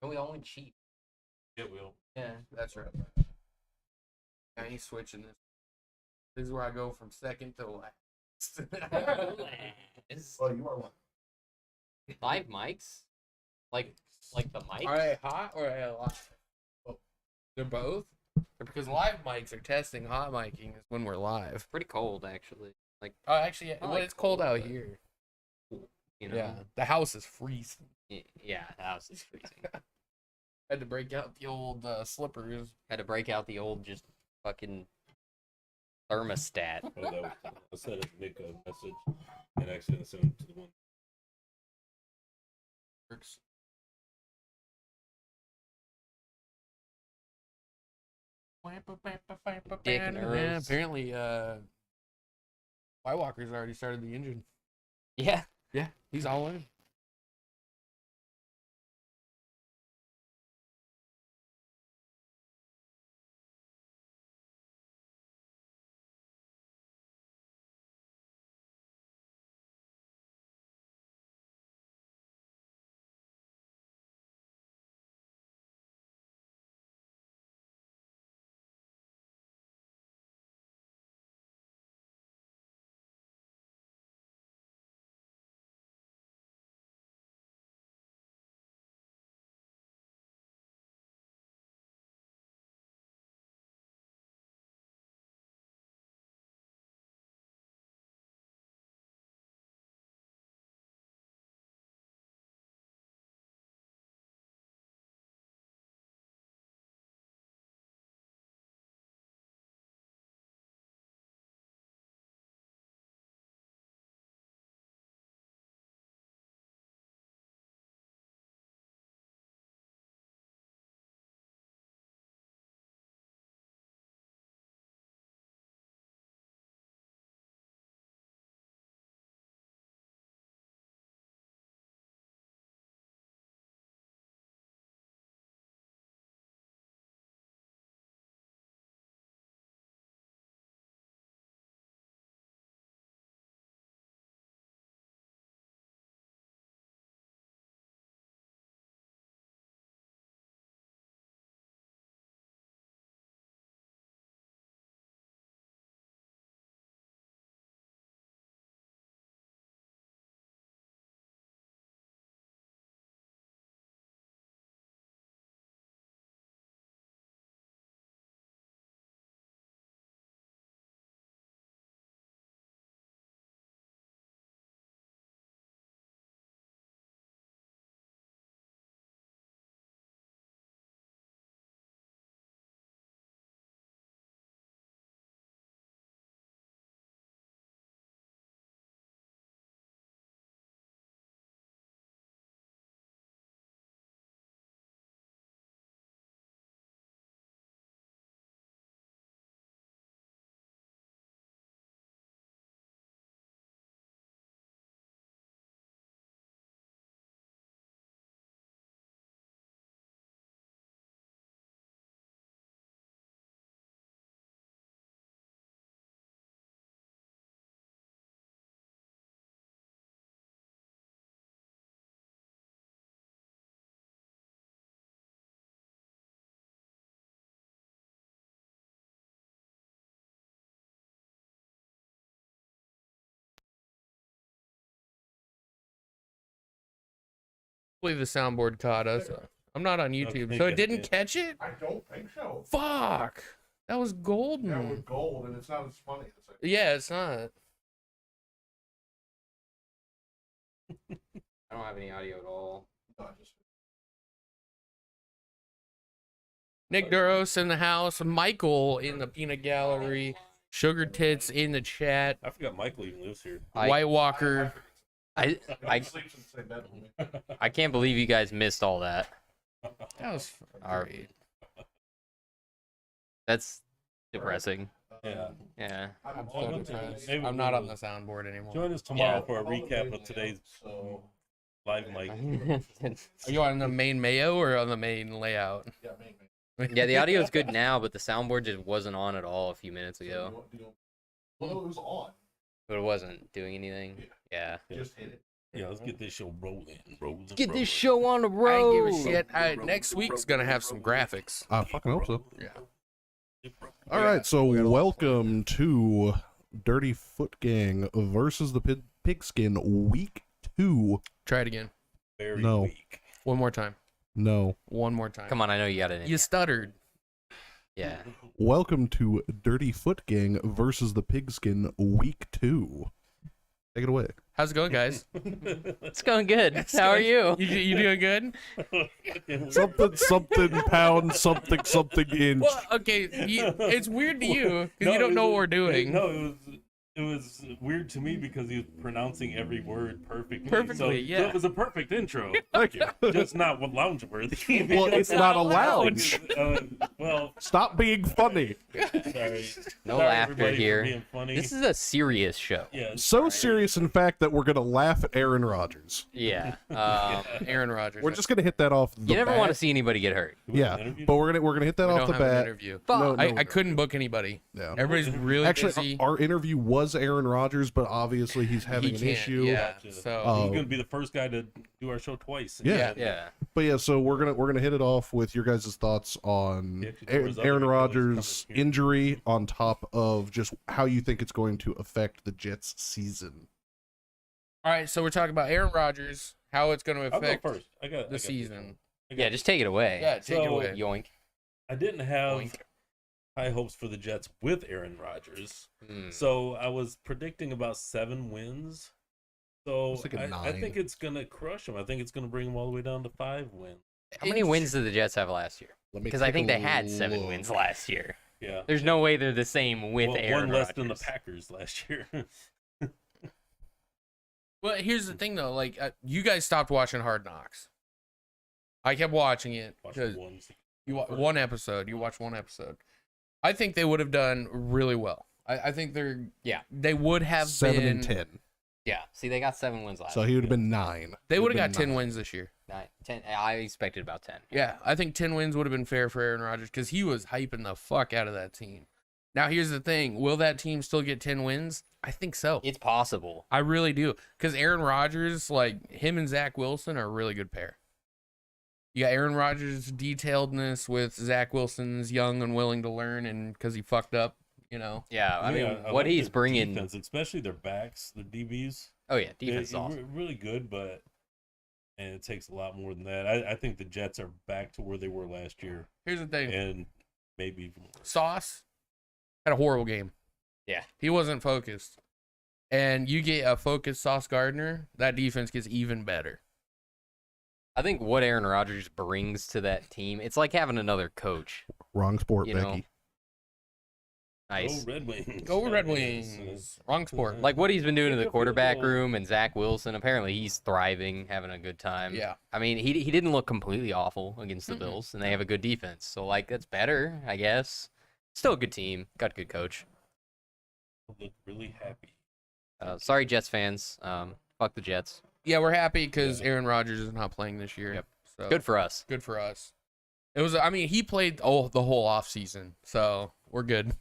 And we all went cheap. Yeah, we'll. Yeah. That's right. I ain't switching this. This is where I go from second to last. Oh, you are one. 5 mics? Like the mics? Are they hot or are they live? Oh, they're both? Because live mics are testing. Hot miking is when we're live. Pretty cold, actually. Like, Oh, actually, I well, like it's cold cold, out but- here. you know. Yeah, the house is freezing. Yeah, the house is freezing. Had to break out the old slippers. Had to break out the old just fucking thermostat. Oh, that was, I sent Nick a message and accidentally sent him to the one. Works. Dick Yeah, nerves. apparently, White Walker's already started the engine. Yeah. Yeah, he's all in. Hopefully the soundboard caught us. I'm not on YouTube, think so I it didn't did. catch it? I don't think so. Fuck! That was golden. Yeah, with gold, and it's not as funny as I Yeah, it's not. I don't have any audio at all. thought. Just Nick Duros in the house. Michael in the peanut gallery. Sugar Tits in the chat. I forgot Michael even lives here. White Walker. I sleeps in the same bed with me. I can't believe you guys missed all that. That was All right. That's depressing. Yeah. Yeah. I'm Well, so one thing, depressed. maybe I'm not we'll on the soundboard anymore. Join us tomorrow Yeah. for a recap of today's So live mic. Are you on the main mayo or on the main layout? yeah, maybe. Yeah, the audio is good now, but the soundboard just wasn't on at all a few minutes ago. Well, it was on. But it wasn't doing anything. Yeah. Just hit it. Yeah, let's get this show rolling. Get this show on the I road. ain't give a shit. Next week's gonna have some graphics. I fucking hope so. Yeah. All right, so welcome to Dirtyfoot Gang versus the Pigskin Week 2. Try it again. Very No. weak. One more time. No. One more time. Come on, I know you got it. You stuttered. Yeah. Welcome to Dirtyfoot Gang versus the Pigskin Week 2. Take it away. How's it going, guys? It's going good. How are you? You doing good? Something pound something inch. Well, okay. It's weird to you because you don't know what we're doing. No, it was weird to me because he was pronouncing every word perfectly. Perfectly, so yeah. it was a perfect intro. Thank you. Just not lounge worthy. Well, it's not a lounge. Well, Stop being funny. sorry. No Sorry, laughter everybody, for here. being funny. This is a serious show. Yeah, So serious, in fact, that we're gonna laugh at Aaron Rodgers. Yeah. Aaron Rodgers. We're just gonna hit that off. The You never bat. want to see anybody get hurt. Do we have Yeah, an interview? but we're gonna hit that We off don't the have an bat. interview. No, I couldn't book anybody. Yeah. Everybody's really Actually, busy. our interview was Aaron Rodgers, but obviously he's having He an can't, issue. yeah. Gotcha. So He's gonna be the first guy to do our show twice. Yeah. Yeah. But yeah, so we're gonna hit it off with your guys' thoughts on Yeah, 'cause there was other Aaron videos Rodgers' coming here. injury, on top of just how you think it's going to affect the Jets' season. all right, so we're talking about Aaron Rodgers, how it's going to I'll go affect first. I got the season. Yeah, just take it away. Yeah, take it So- away. Yoink. I didn't have Boink. high hopes for the Jets with Aaron Rodgers. Hmm. So I was predicting about 7 wins. So It's like a I 9. think it's gonna crush them. I think it's gonna bring them all the way down to 5 wins. How many wins did the Jets have last year? Because I take think a they had 7 look. wins last year. Yeah, There's no way they're the same with One Aaron less Rodgers. than the Packers last year. Well, here's the thing, though. Like, you guys stopped watching Hard Knocks. I kept watching it. Watched 'cause one. one episode. You watched one episode. I think they would have done really well. I think they would have 7 been and 10. Yeah. See, they got 7 wins last So he would have been 9. They would have He'd got 10 been 9. wins this year. 9, 10. I expected about 10. Yeah, I think 10 wins would have been fair for Aaron Rodgers because he was hyping the fuck out of that team. Now, here's the thing. Will that team still get 10 wins? I think so. It's possible. I really do. Because Aaron Rodgers, like, him and Zach Wilson are a really good pair. You got Aaron Rodgers' detailedness with Zach Wilson's young and willing to learn, and because he fucked up, you know. Yeah. I mean, I what like he's their bringing. defense, especially their backs, their DBs. Oh, yeah. Defense is They're awesome. really good, and it takes a lot more than that. I think the Jets are back to where they were last year, Here's the thing. and maybe even worse. Sauce had a horrible game. Yeah. He wasn't focused. And you get a focused Sauce Gardner, that defense gets even better. I think what Aaron Rodgers brings to that team, it's like having another coach. Wrong sport, You know, Becky. Nice. Go Red Wings. Go Red Yes. Wings. Wrong sport. Like what he's been doing in the Good for quarterback football. room and Zach Wilson, apparently he's thriving, having a good time. Yeah. I mean, he didn't look completely awful against the Mm-mm. Bills, and they have a good defense. So, like, that's better, I guess. Still a good team. Got a good coach. Look really happy. Sorry, Jets fans. Fuck the Jets. Yeah, we're happy because Yeah. Aaron Rodgers is not playing this year. Yep. So Good for us. good for us. It was. I mean, he played the whole offseason, so we're good.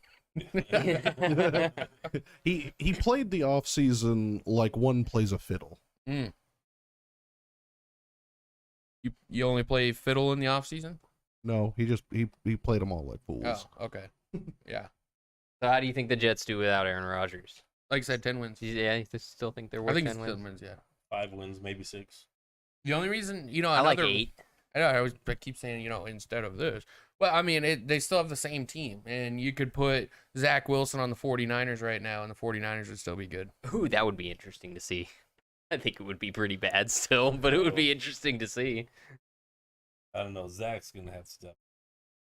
He played the offseason like one plays a fiddle. You only play fiddle in the offseason? No, he played them all like fools. Oh, okay. Yeah. So how do you think the Jets do without Aaron Rodgers? Like I said, 10 wins. Yeah, you still think they're I worth think 10 it's wins? 10 wins, yeah. 5 wins, maybe 6. The only reason, I like another- 8. I know I keep saying, instead of this. Well, I mean, they still have the same team. And you could put Zach Wilson on the 49ers right now, and the 49ers would still be good. Ooh, that would be interesting to see. I think it would be pretty bad still, but it would be interesting to see. I don't know. Zach's going to have to step.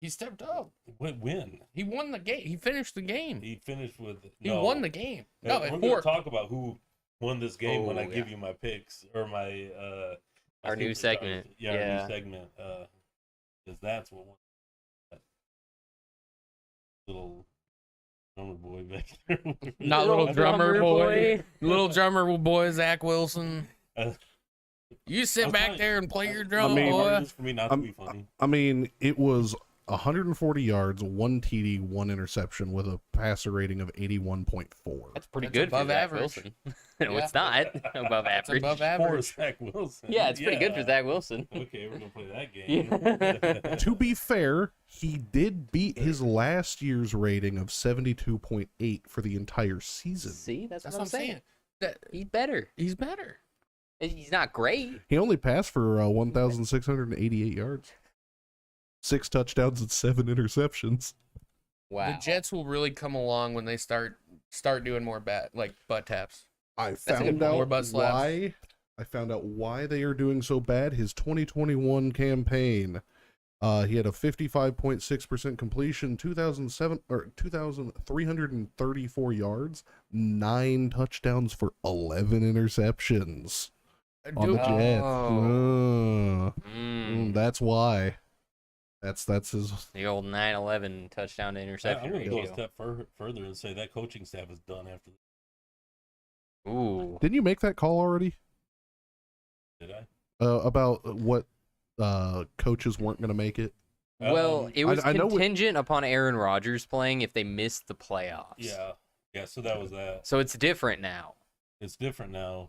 He stepped up. Win. He won the game. He finished the game. He finished with. He won the game. No, We're at going 4. to talk about who won this game when Oh, I give yeah. you my picks or my. Our new superstars. segment. Yeah, Yeah. our new segment. Because that's what won. That little drummer boy back there. Not little drummer boy. boy. Little drummer boy, Zach Wilson. Uh, You sit I'm back fine. there and play your drum, I mean, boy. It's for me not to be funny. I mean, it was 140 yards, 1 TD, 1 interception with a passer rating of 81.4. That's pretty That's good for above Zach average. Wilson. No, Yeah. it's not above It's average. above For average. Zach Wilson. Yeah, it's pretty good for Zach Wilson. Okay, we're gonna play that Yeah. game. To be fair, he did beat his last year's rating of 72.8 for the entire season. See, that's That's what I'm saying. That, He's better. he's better. He's not great. He only passed for 1,688 yards, 6 touchdowns and 7 interceptions. Wow. The Jets will really come along when they start doing more butt taps. I a found good point. More out butt slaps. why. I found out why they are doing so bad. His 2021 campaign, he had a 55.6% completion, 2,334 yards, 9 touchdowns for 11 interceptions on the Jets. Oh. That's why. That's his. The old 9-11 touchdown to I'm interception gonna go a ratio. step further and say that coaching staff is done after. Ooh. Didn't you make that call already? Did I? About what coaches weren't going to make it? Well, it was I know contingent upon Aaron Rodgers playing if they missed the playoffs. Yeah. So that was that. So it's different now. It's different now.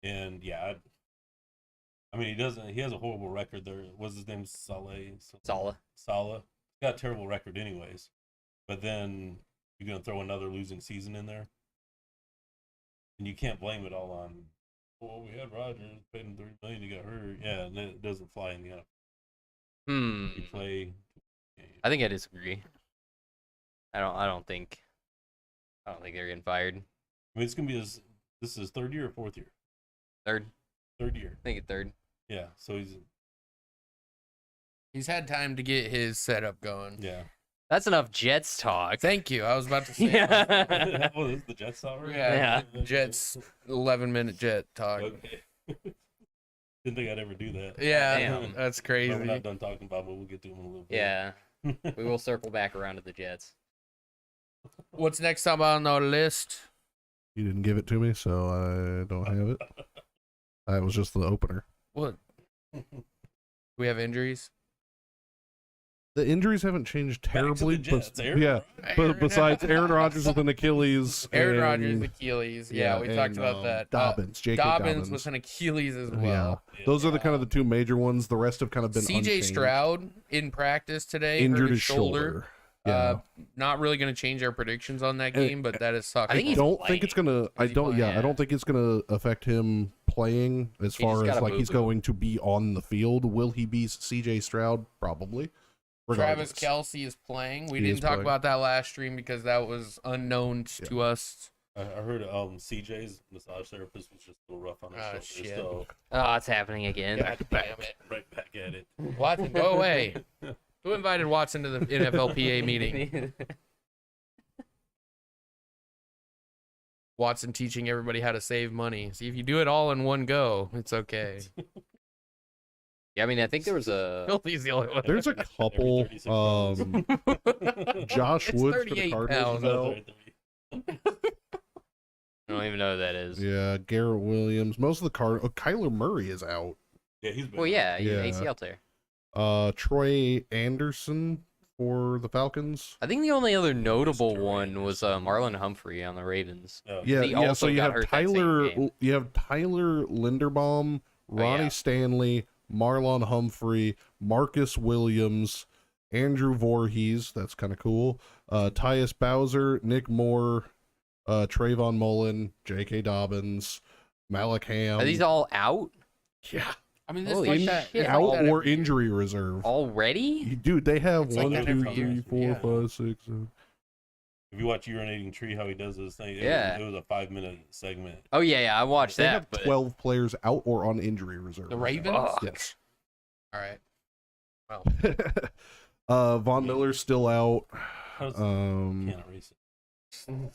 And yeah, I mean, he has a horrible record there. What's his name? Saleh. Got a terrible record anyways. But then you're going to throw another losing season in there. And you can't blame it all on, well, we had Rodgers, paid him $30 million, he got hurt. Yeah, and it doesn't fly in the NFL. You play. I think I disagree. I don't think they're getting fired. I mean, it's going to be this is his third year or fourth year? Third. Third year. I think it's third. Yeah, so He's had time to get his setup going. yeah. That's enough Jets talk. Thank you. I was about to say. Yeah. Well, this is the Jets already? Yeah. Jets 11-minute jet talk. Okay. Didn't think I'd ever do that. Yeah, Damn. that's But crazy. we're not done talking about, but we'll get to them in a little bit. Yeah. We will circle back around to the Jets. What's next up on the list? You didn't give it to me, so I don't have it. That was just the opener. What? We have injuries. The injuries haven't changed Back to terribly, the Jets, but Aaron yeah. But besides Aaron Rodgers with an Achilles, Aaron and- Rodgers, Achilles. Yeah, we talked and, about that. Dobbins, J.K. Dobbins with an Achilles as well. Yeah, those are the kind of the two major ones. The rest have kind of been CJ unchanged. Stroud in practice today Injured hurt his shoulder. Yeah. Not really going to change our predictions on that game, but that is sucking. I think I he's don't think it's gonna. I Is he don't. playing? Yeah, I don't think it's gonna affect him playing as He far just as got a like he's boo-boo. going to be on the field. Will he be C.J. Stroud? Probably. Travis Regardless. Kelce is playing. We He didn't is talk playing. about that last stream because that was unknown to us. I heard CJ's massage therapist was just a little rough on his Oh, shoulder. shit. So Oh, it's happening again. God damn it. right back at it. Watson, go away. Who invited Watson to the NFLPA meeting? Watson teaching everybody how to save money. See, if you do it all in one go, it's okay. Yeah, I mean, I think there was a. Filthy's the only one. There's a couple. 36 pounds. Josh It's Woods for the 38 Cardinals. pounds. is out. I don't even know who that is. Yeah, Garrett Williams. Most of the Kyler Murray is out. Yeah, he's been. Well, yeah, Yeah. ACL tear. Troy Anderson for the Falcons. I think the only other notable Mr. one was Marlon Humphrey on the Ravens. Oh, Yeah, He yeah. also So you got have hurt that same Tyler. game. You have Tyler Linderbaum, Ronnie yeah. Stanley, Marlon Humphrey, Marcus Williams, Andrew Voorhees. That's kind of cool. Tyus Bowser, Nick Moore, Trayvon Mullen, J.K. Dobbins, Malik Ham. Are these all out yeah, I mean, this Holy like shit. that. it's out like that or every year. injury reserve? already? Dude, they have It's like 1, that 2, every 3, year. 4, Yeah. 5, 6, 7. If you watch Urinating Tree, how he does this thing, Yeah. it was a 5-minute segment. Oh yeah, I watched They that. have but 12 players out or on injury reserve. The Ravens? Fuck. Yes. All right. Von Miller's still out. How's can't erase it.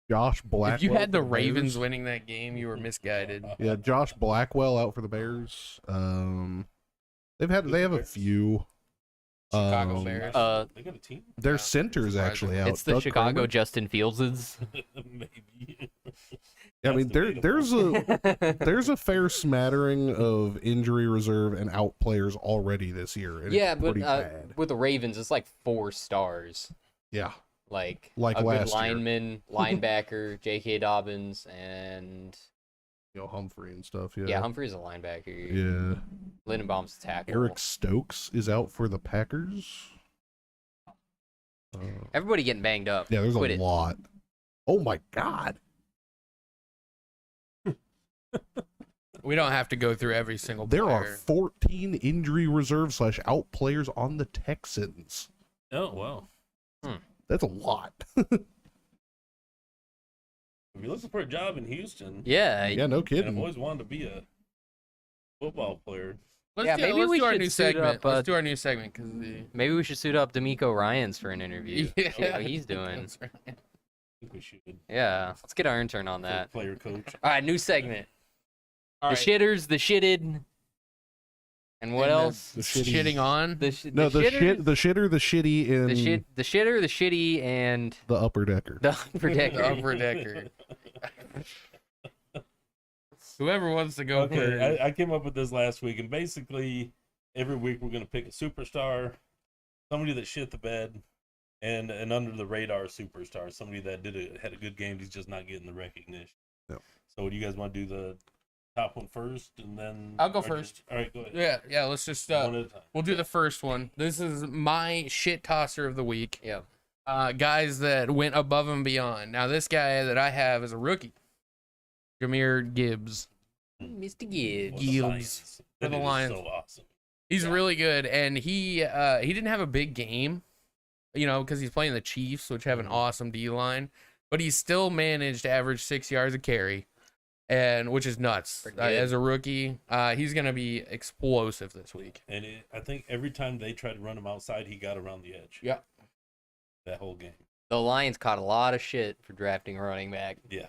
Josh Blackwell. If you had the for Bears. Ravens winning that game, you were misguided. Yeah, Josh Blackwell out for the Bears. They have a few. Chicago Um, Bears. They got a team. Their Yeah, center's actually out. It's the Doug Chicago Kramer. Justin Fieldses. Maybe. I mean, That's there's debatable. there's a fair smattering of injury reserve and out players already this year. And Yeah, it's but pretty bad. with the Ravens, it's like 4 stars. Yeah, Like Like a good last year. lineman, linebacker, J.K. Dobbins, and Humphrey and stuff. Yeah, yeah, Humphrey's a linebacker. Yeah. Lindenbaum's a tackle. Eric Stokes is out for the Packers. Everybody getting banged up. Yeah, there's Quit a it. lot. Oh my God. We don't have to go through every single There are player. 14 injury reserve / out players on the Texans. Oh wow. That's a lot. If you're looking for a job in Houston, Yeah. Yeah, no and I've kidding. always wanted to be a football player. Let's Yeah, do, maybe let's we do our should new suit segment. up, Let's do our new segment because Maybe we should suit up D'Amico Ryans for an interview. yeah, See how he's doing. That's right. I think we should. Yeah. Let's get our intern on For that. player coach. All right, new segment. All The right. shitters, the shitted, and what And else? The shitty- Shitting on. The No, the shitters, the shitter, the shitty, and the shitter, the shitty, and the upper decker. the upper decker. The upper decker. Whoever wants to go Okay, first. I came up with this last week, and basically every week we're gonna pick a superstar, somebody that shit the bed, and an under the radar superstar, somebody that had a good game, he's just not getting the recognition. Yep. So, do you guys want to do the top one first, and then I'll go or just- first. all right, go ahead. Yeah. Let's just One at a time. we'll do the first one. This is my shit tosser of the week. Yeah. Guys that went above and beyond. Now, this guy that I have is a rookie, Jahmyr Gibbs. Mr. Gibbs. What a Gibbs science. for That the dude is Lions. so awesome. He's Yeah. really good, and he didn't have a big game, because he's playing the Chiefs, which have an awesome D line, but he still managed to average 6 yards a carry, and which is nuts. Pretty good. As a rookie, he's gonna be explosive this week. And I think every time they tried to run him outside, he got around the edge. Yeah. That whole game. The Lions caught a lot of shit for drafting a running back. Yeah,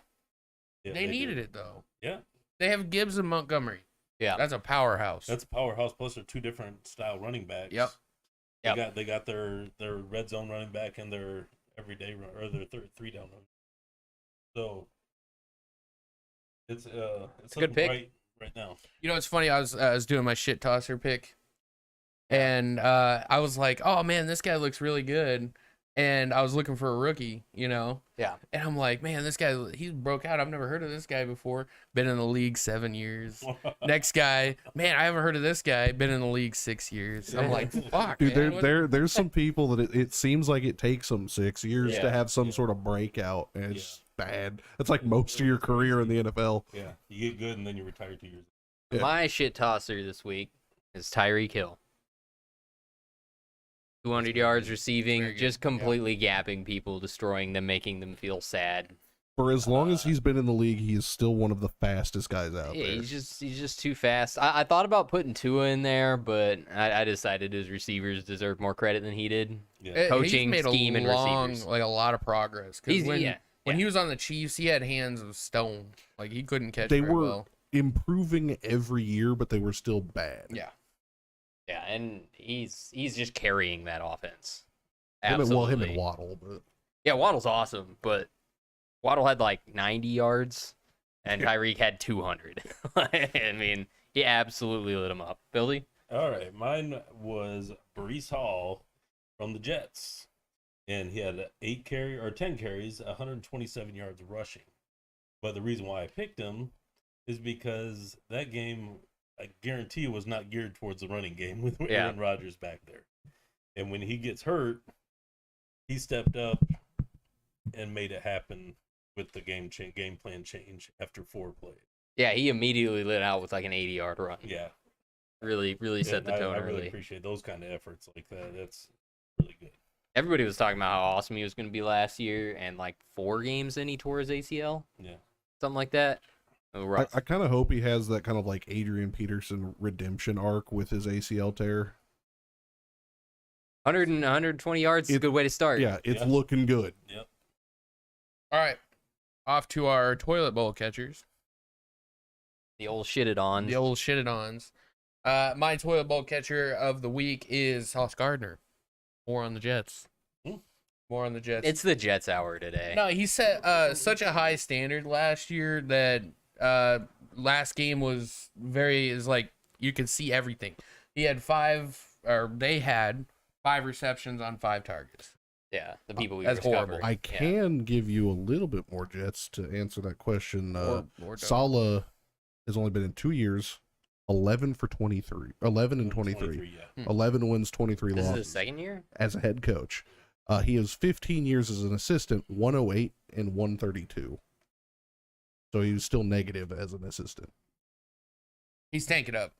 They needed did. it though. Yeah. They have Gibbs and Montgomery. Yeah. That's a powerhouse. That's a powerhouse. Plus, they're two different style running backs. Yep. They got their red zone running back and their everyday or their three down running. So it's a good looking pick. right now. It's funny. I was doing my shit tosser pick, and I was like, oh man, this guy looks really good. And I was looking for a rookie, Yeah. And I'm like, man, this guy, he broke out. I've never heard of this guy before. Been in the league 7 years. Next guy, man, I haven't heard of this guy. Been in the league 6 years. I'm like, fuck, Dude, man. there's some people that it seems like it takes them 6 years Yeah. to have some sort of breakout, and it's bad. It's like most of your career in the NFL. Yeah, you get good and then you retire 2 years. Yeah. My shit tosser this week is Tyreek Hill. 200 yards receiving, Very good. just completely gapping people, destroying them, making them feel sad. For as long as he's been in the league, he is still one of the fastest guys out Yeah, there. he's just too fast. I thought about putting Tua in there, but I decided his receivers deserve more credit than he did. Yeah, coaching, he's made scheme, and receivers. like a lot of progress. Because when yeah. he was on the Chiefs, he had hands of stone. Like he couldn't catch They very were well. improving every year, but they were still bad. Yeah. Yeah, and he's just carrying that offense. Him Absolutely. and Waddle, but Yeah, Waddle's awesome, but Waddle had like 90 yards, and Tyreek had 200. I mean, he absolutely lit him up. Billy? All right, mine was Brees Hall from the Jets, and he had 10 carries, 127 yards rushing. But the reason why I picked him is because that game, I guarantee, was not geared towards the running game with Aaron Rodgers back there. And when he gets hurt, he stepped up and made it happen with the game plan change after 4 plays. Yeah, he immediately lit out with like an 80-yard run. Yeah, Really set the And tone I really early. appreciate those kind of efforts like that. That's really good. Everybody was talking about how awesome he was going to be last year, and like 4 games in, he tore his ACL, Yeah. something like that. Oh, rough. I kind of hope he has that kind of like Adrian Peterson redemption arc with his ACL tear. 120 yards is a good way to start. Yeah, it's Yeah. looking good. Yep. All right. Off to our toilet bowl catchers. The old shitted on. The old shitted ons. My toilet bowl catcher of the week is Sauce Gardner. More on the Jets. More on the Jets. It's the Jets hour today. No, he set such a high standard last year that last game was like you could see everything. They had 5 receptions on 5 targets. Yeah, the people we That's were horrible. covering. I can give you a little bit more Jets to answer that question. More Saleh has only been in 2 years, 11 for 23, 11 and 23, yeah. 11 wins, 23 This is losses his second year? as a head coach. He has 15 years as an assistant, 108 and 132. So he was still negative as an assistant. He's tanking up.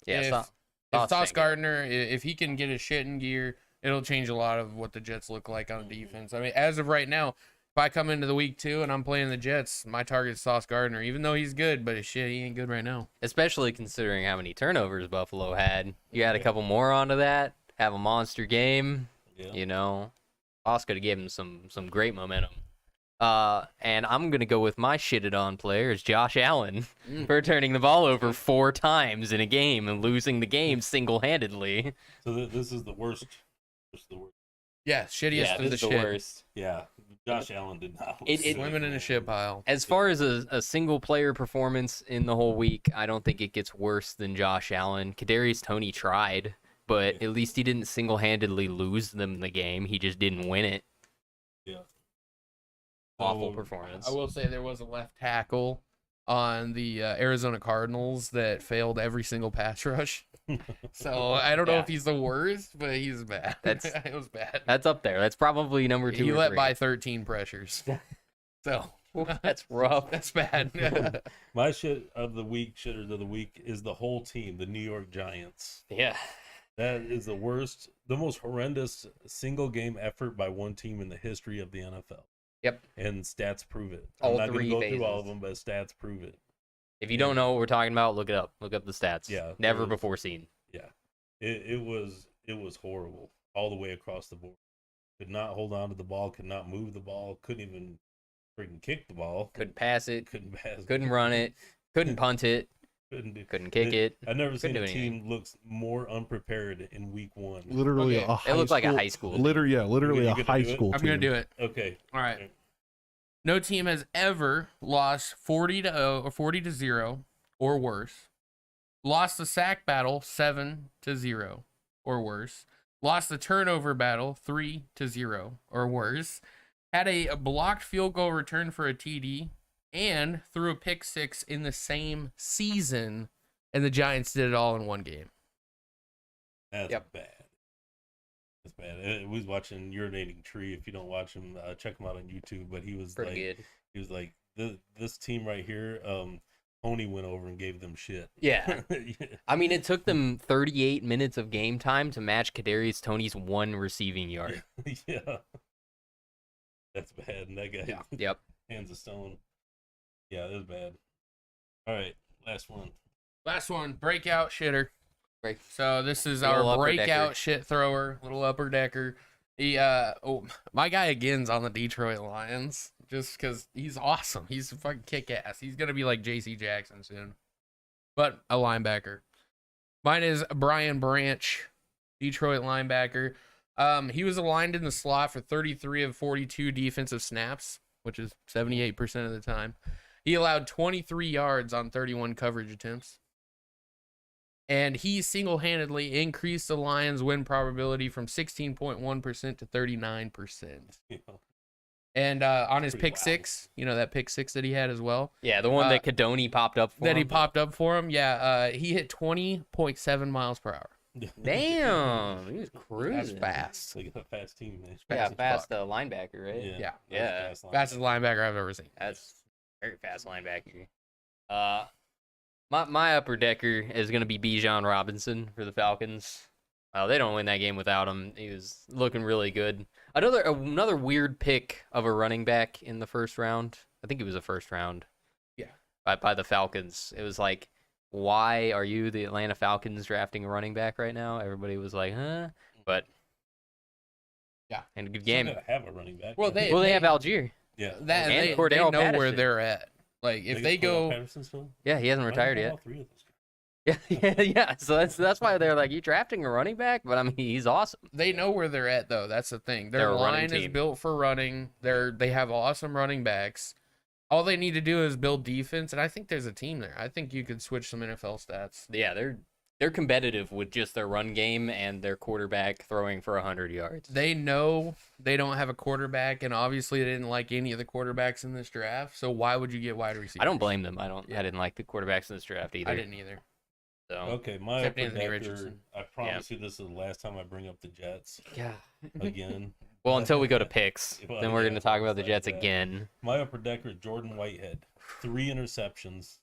Yeah, If Sauce Gardner, if he can get his shit in gear, it'll change a lot of what the Jets look like on defense. I mean, as of right now, if I come into the week 2 and I'm playing the Jets, my target is Sauce Gardner, even though he's good, but shit, he ain't good right now. especially considering how many turnovers Buffalo had. You add a couple more onto that, have a monster game, Yeah. you know. Sauce could have given him some great momentum. And I'm going to go with my shitted on player is Josh Allen for turning the ball over 4 times in a game and losing the game single-handedly. So this is the worst. This is the worst. Yeah, shittiest Yeah, of this the is the shit. worst. Yeah, Josh Allen did not. Swimming in a shit pile. As far as a single-player performance in the whole week, I don't think it gets worse than Josh Allen. Kadarius Toney tried, but at least he didn't single-handedly lose them the game. He just didn't win it. Yeah. Awful So, performance. I will say there was a left tackle on the Arizona Cardinals that failed every single pass rush. So I don't know Yeah. if he's the worst, but he's bad. That's- It was bad. That's up there. That's probably number 2 He or let 3. by 13 pressures. So That's rough. that's bad. My shitters of the week is the whole team, the New York Giants. Yeah. That is the worst, the most horrendous single game effort by one team in the history of the NFL. Yep. And stats prove it. All I'm not going 3 to go through all phases. of them, but stats prove it. If you don't know what we're talking about, look it up. Look up the stats. Yeah, Never it was- before seen. Yeah. It was horrible all the way across the board. Could not hold on to the ball, could not move the ball, couldn't even freaking kick the ball. Couldn't pass it. Couldn't pass. Couldn't run it. Couldn't punt it. Couldn't kick it. I've never seen Couldn't a do team looks more unprepared in week 1. Literally Okay. a high It looked like a school- high school team. Literally You a gonna high do it? school I'm team. going to do it. Okay. All right. No team has ever lost 40-0 or 40-0 or worse. Lost the sack battle 7-0 or worse. Lost the turnover battle 3-0 or worse. Had a blocked field goal return for a TD and threw a pick 6 in the same season, and the Giants did it all in one game. That's Yep. bad. That's bad. We was watching Urinating Tree. If you don't watch him, check him out on YouTube. But he was Pretty like, good. he was like, this team right here. Tony went over and gave them shit. Yeah. Yeah. I mean, it took them 38 minutes of game time to match Kadarius Toney's 1 receiving yard. Yeah. That's bad. And that guy Yep. hands of stone. Yeah, that was bad. All right, last one. Last one, breakout shitter. Break. So this is Little our upper breakout decker. shit thrower, little upper decker. He my guy again's on the Detroit Lions just because he's awesome. He's fucking kick ass. He's gonna be like J.C. Jackson soon, but a linebacker. Mine is Brian Branch, Detroit linebacker. He was aligned in the slot for 33 of 42 defensive snaps, which is 78% of the time. He allowed 23 yards on 31 coverage attempts. And he single-handedly increased the Lions' win probability from 16.1% to 39%. Yeah. And on his Pretty pick wild. 6, you know, that pick 6 that he had as well, Yeah, the one that Kadoni popped up for that he him. popped up for him, he hit 20.7 miles per hour. Damn, he was cruising. That's fast. They got a fast team, man. Yeah, as fast fuck. linebacker, right? Yeah. Yeah. Yeah. Fast line. Fastest linebacker I've ever seen. That's very fast linebacker. My upper decker is gonna be Bijan Robinson for the Falcons. They don't win that game without him. He was looking really good. Another weird pick of a running back in the first round. I think it was the first round. Yeah. By the Falcons. It was like, why are you the Atlanta Falcons drafting a running back right now? Everybody was like, huh? But Yeah. and a good Still game. gotta have a running back. Well, yeah. they- They have Algier. Yeah. That And they Cordell know where Patterson. they're at. Like if they got Cordell go, Patterson still? Yeah, he hasn't Why retired not yet. all 3 of those guys? Yeah. So that's why they're like, you drafting a running back, but I mean, he's awesome. They know where they're at though. That's the thing. Their They're a running line is team. built for running. They have awesome running backs. All they need to do is build defense, and I think there's a team there. I think you could switch some NFL stats. Yeah, they're competitive with just their run game and their quarterback throwing for 100 yards. They know they don't have a quarterback, and obviously they didn't like any of the quarterbacks in this draft. So why would you get wide receivers? I don't blame them. I didn't like the quarterbacks in this draft either. I didn't either. So Okay, my Except upper Anthony decker, Richardson. I promise you this is the last time I bring up the Jets yeah. again. Well, until we go to picks, Well, then we're yeah, going to talk about the like Jets that. again. My upper decker, Jordan Whitehead, 3 interceptions.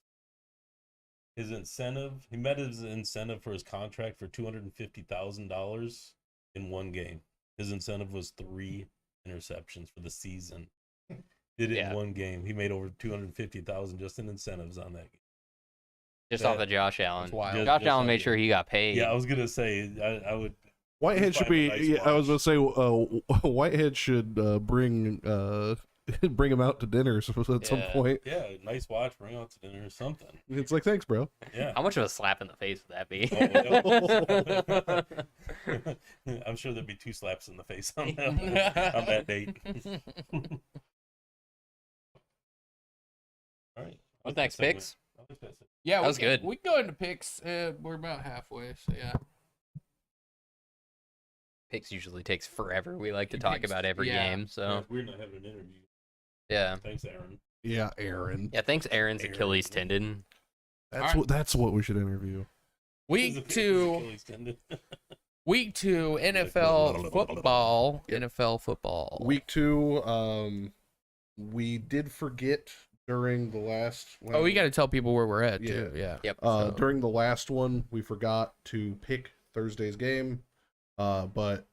His incentive, he met his incentive for his contract for $250,000 in one game. His incentive was 3 interceptions for the season. Did it in one game. He made over $250,000 just in incentives on that game. Just off of Josh Allen. That's wild. Josh Just Allen off made of- sure he got paid. Yeah, I was gonna say I would. Whitehead should Find be. a nice Yeah, I was watch. gonna say Whitehead should bring bring him out to dinner at some Yeah. point. Yeah, nice watch. Bring out to dinner or something. It's like, thanks, bro. Yeah. How much of a slap in the face would that be? I'm sure there'd be 2 slaps in the face on that date. All right. What's next, picks? Yeah, That was good. We can go into picks. We're about halfway, so yeah. Picks usually takes forever. We like to It talk takes- about every yeah. game. So, We're not having an interview. yeah. Thanks, Aaron. Yeah, Aaron. Yeah, thanks, Aaron's Aaron. Achilles tendon. That's what we should interview. Week 2, week 2 NFL football. NFL football. Week 2, we did forget during the last. Oh, we got to tell people where we're at too. Yeah. Yep. So- During the last one, we forgot to pick Thursday's game, but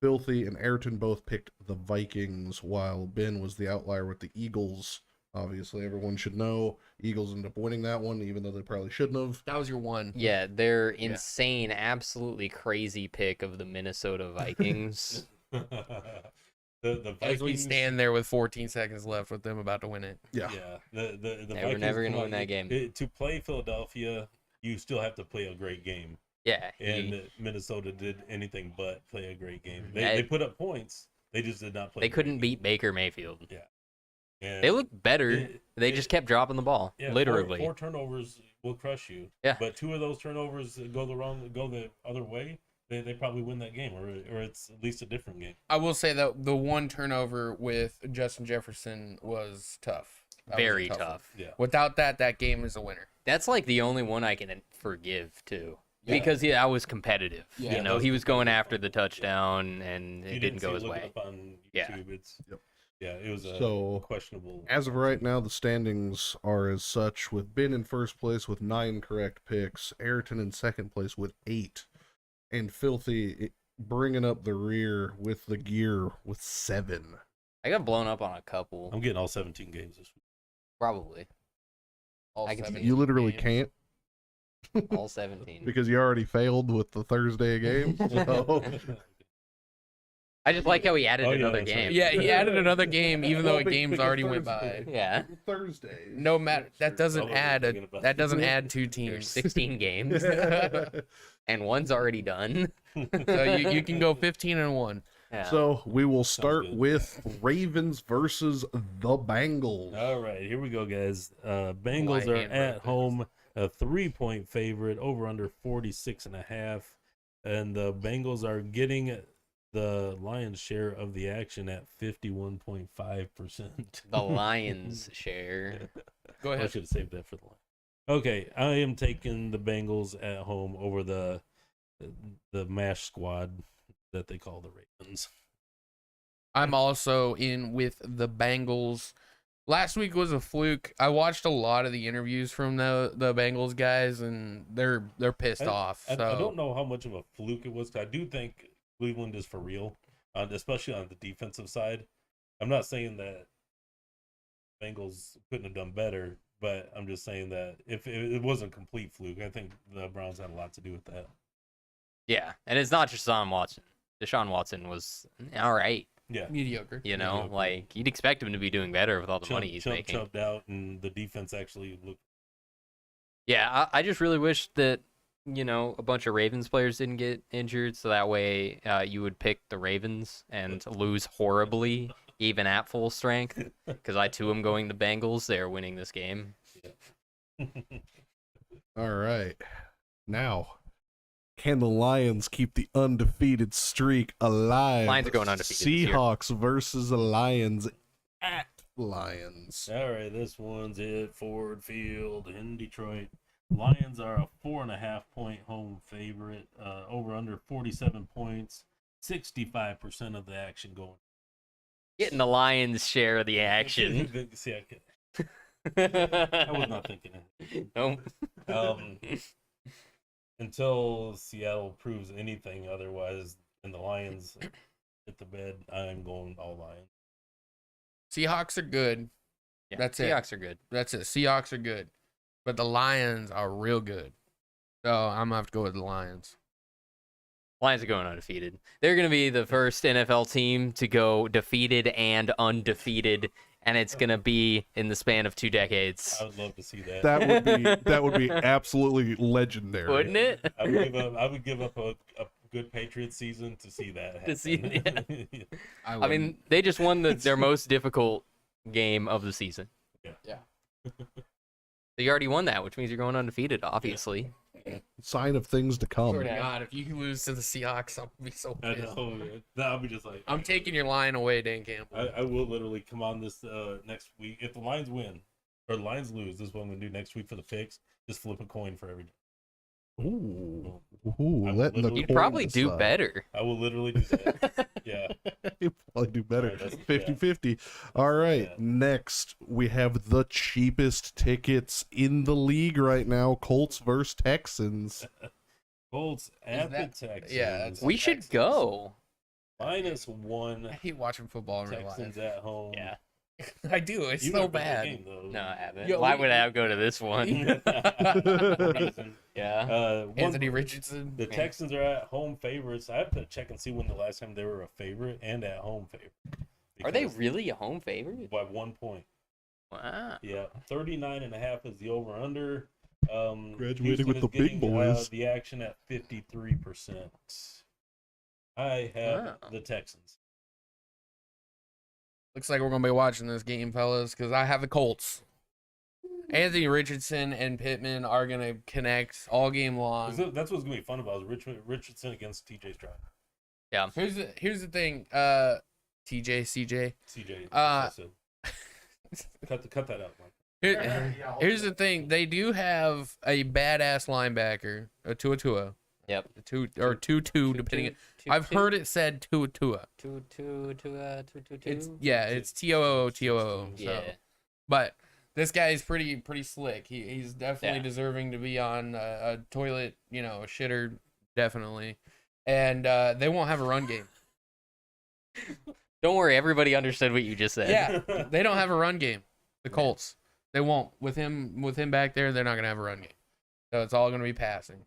Filthy and Ayrton both picked the Vikings, while Ben was the outlier with the Eagles. Obviously, everyone should know Eagles ended up winning that one, even though they probably shouldn't have. That was your one. Yeah, their insane, absolutely crazy pick of the Minnesota Vikings. The As we Vikings- stand there with 14 seconds left with them about to win it. Yeah. Yeah, the They were Vikings, never gonna come win on, that game. To play Philadelphia, you still have to play a great game, Yeah. and Minnesota did anything but play a great game. They Yeah. they put up points, they just did not play. They a great couldn't game. beat Baker Mayfield. And They looked better. They it- just kept dropping the ball. yeah, literally. four turnovers will crush you. Yeah. But 2 of those turnovers go the other way. They probably win that game, or it's at least a different game. I will say that the one turnover with Justin Jefferson was tough. That was a Very one. tough. Yeah. Without that game is a winner. That's like the only one I can forgive too. Yeah. Because I was competitive. Yeah, You that know, was he was going competitive. after the touchdown and If you it didn't go see his look it way. up on Yeah. YouTube, it's Yep. yeah, it was a So, questionable. As of right now, the standings are as such, with Ben in first place with 9 correct picks, Ayrton in second place with 8, and Filthy bringing up the rear with the gear with 7. I got blown up on a couple. I'm getting all 17 games this week. Probably. All I can see 7 You literally games. can't All 17. because you already failed with the Thursday game. So. I just like how he added Oh, yeah, another that's game. right. Yeah, he added another game even though a Well, game's because already went Thursday- by. Yeah. Thursday. No matter that doesn't All over add thinking about that it. doesn't add 2 There's teams. 16 games and one's already done. So you can go 15-1. Yeah. So we will start good. with Ravens versus the Bengals. All right, here we go, guys. Bengals White are hand at breakfast. home, a 3-point favorite, over under 46.5, and the Bengals are getting the lion's share of the action at 51.5%. the Lions share. Go I ahead. should have saved that for the line. Okay, I am taking the Bengals at home over the MASH squad that they call the Ravens. I'm also in with the Bengals. Last week was a fluke. I watched a lot of the interviews from the Bengals guys, and they're pissed off. I So don't know how much of a fluke it was. 'Cause I do think Cleveland is for real, especially on the defensive side. I'm not saying that Bengals couldn't have done better, but I'm just saying that if it wasn't complete fluke, I think the Browns had a lot to do with that. Yeah. And it's not Deshaun Watson. Deshaun Watson was all right. Yeah. mediocre. You know, Mediocre. like you'd expect him to be doing better with all the money he's making. Chubbed out, and the defense actually looked. Yeah, I just really wish that a bunch of Ravens players didn't get injured, so that way you would pick the Ravens and lose horribly, even at full strength. Because I too am going the Bengals. They're winning this game. All right. Now, can the Lions keep the undefeated streak alive? Lions are going undefeated this year. Seahawks versus the Lions at Lions. All right, this one's at Ford Field in Detroit. Lions are a 4.5-point home favorite. Over under 47 points. 65% of the action going. Getting the Lions' share of the action. See, I was not thinking it. Nope. Until Seattle proves anything otherwise, and the Lions hit the bed, I'm going all Lions. Seahawks are good. Yeah, That's it. Seahawks are good. That's it. Seahawks are good. But the Lions are real good. So I'm going to have to go with the Lions. Lions are going undefeated. They're going to be the first NFL team to go defeated and undefeated, and it's going to be in the span of 2 decades. I would love to see that. That would be absolutely legendary. Wouldn't it? I would give up a good Patriots season to see that happen. To see, yeah. I wouldn't. mean, they just won their most difficult game of the season. Yeah. So you already won that, which means you're going undefeated, obviously. Sign of things to come. Swear to God, if you lose to the Seahawks, I'll be so I pissed. know. I'll be just like, I'm taking your line away, Dan Campbell. I will literally come on this next week. If the Lions win or the Lions lose, this is what I'm gonna do next week for the picks. Just flip a coin for every day. Ooh, I letting the would You'd coin probably do decide. better. I will literally do that. Yeah. You'd probably do better. Alright, that's- 50-50. All right, Yeah. next we have the cheapest tickets in the league right now. Colts versus Texans. Colts at that- the Texans. yeah, that's- We should Texans. go. -1. I hate watching football in real Texans life. at home. Yeah. I do. It's You so went to the bad. game, though. No, I haven't. Yo, Why we- would I go to this one? Reason. Yeah. Anthony Richardson. The Texans are at home favorites. I have to check and see when the last time they were a favorite and at home favorite. Are they Because really a home favorite? by 1 point? Wow. Yeah, 39.5 is the over under. Graduating Houston with is the big getting, boys. the action at 53%. I have Wow. the Texans. Looks like we're gonna be watching this game, fellas, because I have the Colts. Anthony Richardson and Pittman are gonna connect all game long. That's what's gonna be fun about is Richardson against TJ Stroud. Here's the thing. TJ, CJ. CJ. Uh, cut that out, Mike. Here's the thing. They do have a badass linebacker, a Tua. Yep. Two, depending. I've heard it said Tua. It's it's Too. So. Yeah. But this guy is pretty slick. He's definitely Yeah. deserving to be on a toilet, a shitter, definitely. And they won't have a run game. Don't worry, everybody understood what you just said. Yeah, they don't have a run game. The Colts, they won't. With him back there, they're not gonna have a run game. So it's all gonna be passing.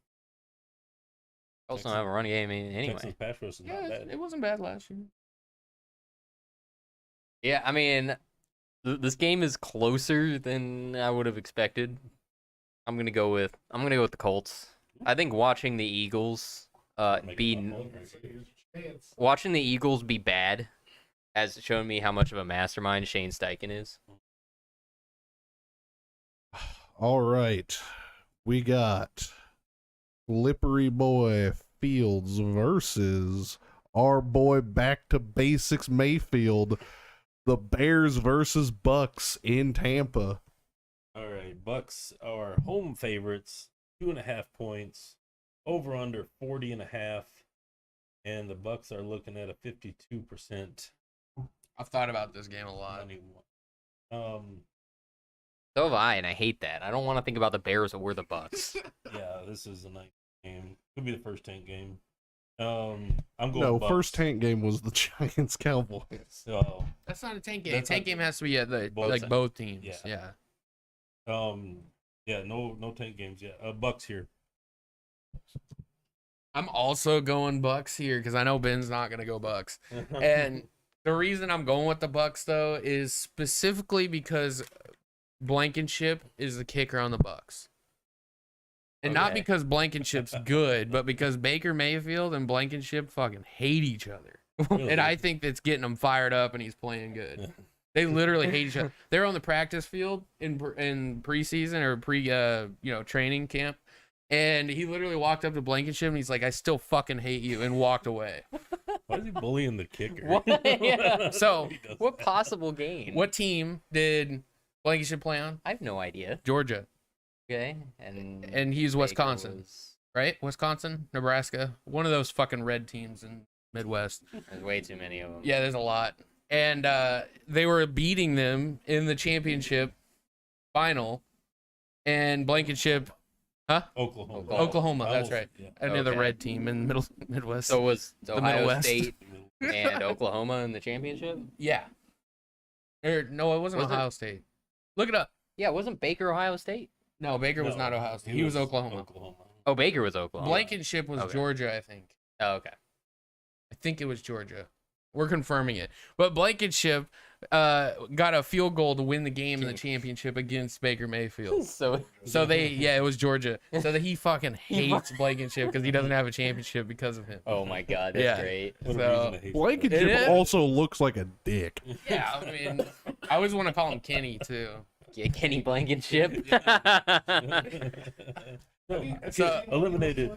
Colts don't have a run game anyway. Texas pass rush is not Yeah, bad. it wasn't bad last year. Yeah, I mean, this game is closer than I would have expected. I'm gonna go with the Colts. I think watching the Eagles watching the Eagles be bad has shown me how much of a mastermind Shane Steichen is. All right, we got Slippery Boy Fields versus our boy back to basics Mayfield. The Bears versus Bucks in Tampa. All right, Bucks are home favorites, 2.5 points, over under 40.5, and the Bucks are looking at a 52% I've thought about this game a lot. money. So have I, and I hate that. I don't want to think about the Bears or the Bucks. Yeah, this is a nice game. Could be the first tank game. I'm going No, Bucks. first tank game was the Giants Cowboys. So, That's not a tank game. That's Tank not- game has to be at Both both teams. Yeah. Yeah. yeah, no tank games yet. Bucks here. I'm also going Bucks here because I know Ben's not gonna go Bucks. And the reason I'm going with the Bucks though is specifically because Blankenship is the kicker on the Bucks. And not Okay. because Blankenship's good, but because Baker Mayfield and Blankenship fucking hate each other. Really? And I think that's getting him fired up, and he's playing good. They literally hate each other. They're on the practice field in preseason or training camp, and he literally walked up to Blankenship and he's like, "I still fucking hate you," and walked away. Why is he bullying the kicker? What? Yeah. So, He does What that. possible game? What team did Blankenship play on? I have no idea. Georgia, Okay, and and he's Baker Wisconsin, was- right? Wisconsin, Nebraska, one of those fucking red teams in Midwest. There's way too many of them. Yeah, there's a lot. And they were beating them in the championship final. And Blankenship, Oklahoma. Oklahoma, I that's almost- right. Yeah. Another Okay. red team in Midwest. So was Ohio Midwest. State and Oklahoma in the championship? yeah. No, it wasn't Was it? Ohio State. Look it up. Yeah, wasn't Baker Ohio State? No, Baker was No, not Ohio State. He was Oklahoma. Oh, Baker was Oklahoma. Blankenship was Okay. Georgia, I think. Oh, okay. I think it was Georgia. We're confirming it. But Blankenship got a field goal to win the game in the championship against Baker Mayfield. So So it was Georgia. So that he fucking hates Blankenship because he doesn't have a championship because of him. oh my god, that's Yeah. great. What a So- reason to hate Blankenship It is. also looks like a dick. Yeah, I mean, I always want to call him Kenny too. Yeah, Kenny Blankenship. So Eliminated.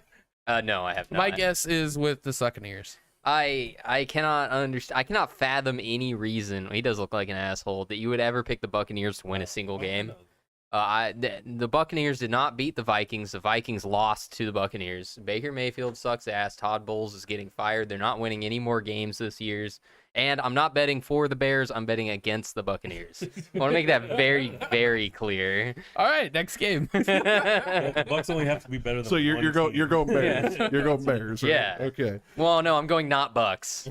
No, I have not. my guess is with the Succaneers. I cannot understand. I cannot fathom any reason. He does look like an asshole that you would ever pick the Buccaneers to win a single game. The Buccaneers did not beat the Vikings. The Vikings lost to the Buccaneers. Baker Mayfield sucks ass. Todd Bowles is getting fired. They're not winning any more games this year. And I'm not betting for the Bears. I'm betting against the Buccaneers. I want to make that very, very clear. All right, next game. The Bucks only have to be better than. So you're one going team. you're going Bears. Yeah. You're going Bears. Right? Yeah. Okay. Well, no, I'm going not Bucks.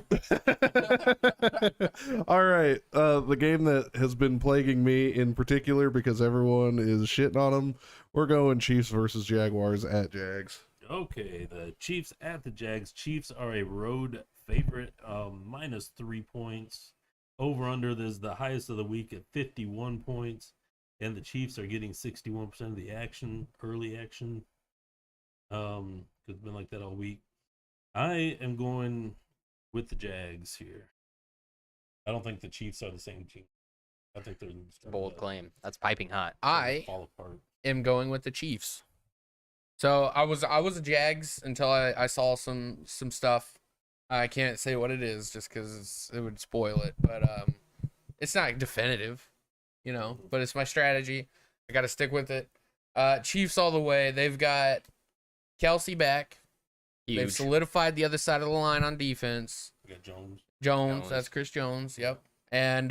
All right. The game that has been plaguing me in particular because everyone is shitting on them. We're going Chiefs versus Jaguars at Jags. Okay, the Chiefs at the Jags. Chiefs are a road favorite, -3 points. Over under is the highest of the week at 51 points, and the Chiefs are getting 61% of the action, early action. It's been like that all week. I am going with the Jags here. I don't think the Chiefs are the same team. I think they're Bold claim. That's piping hot. I fall apart. am going with the Chiefs. So I was a Jags until I saw some stuff. I can't say what it is just because it would spoil it, but it's not definitive, but it's my strategy. I got to stick with it. Chiefs all the way. They've got Kelsey back. They've Huge. solidified the other side of the line on defense. We got Jones. Jones, that's Chris Jones. Yep. And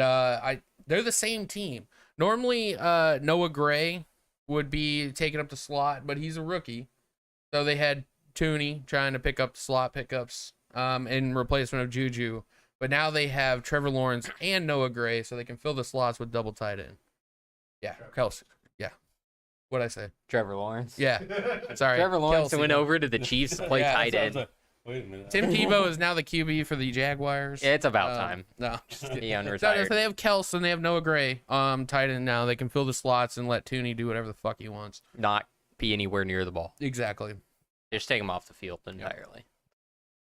they're the same team. Normally, Noah Gray would be taking up the slot, but he's a rookie. So they had Tooney trying to pick up the slot pickups in replacement of Juju. But now they have Trevor Lawrence and Noah Gray, so they can fill the slots with double tight end. Yeah, Kelsey. Yeah. What'd I say? Trevor Lawrence. Yeah. Sorry. Trevor Lawrence Kelsey. went over to the Chiefs to play Yeah, tight I was end. like, wait a minute. Tim Tebow is now the QB for the Jaguars. Yeah, it's about time. No, just kidding. He So unretired. they have Kelsey and they have Noah Gray tight end now. They can fill the slots and let Tooney do whatever the fuck he wants. Not be anywhere near the ball. Exactly. Just take him off the field entirely.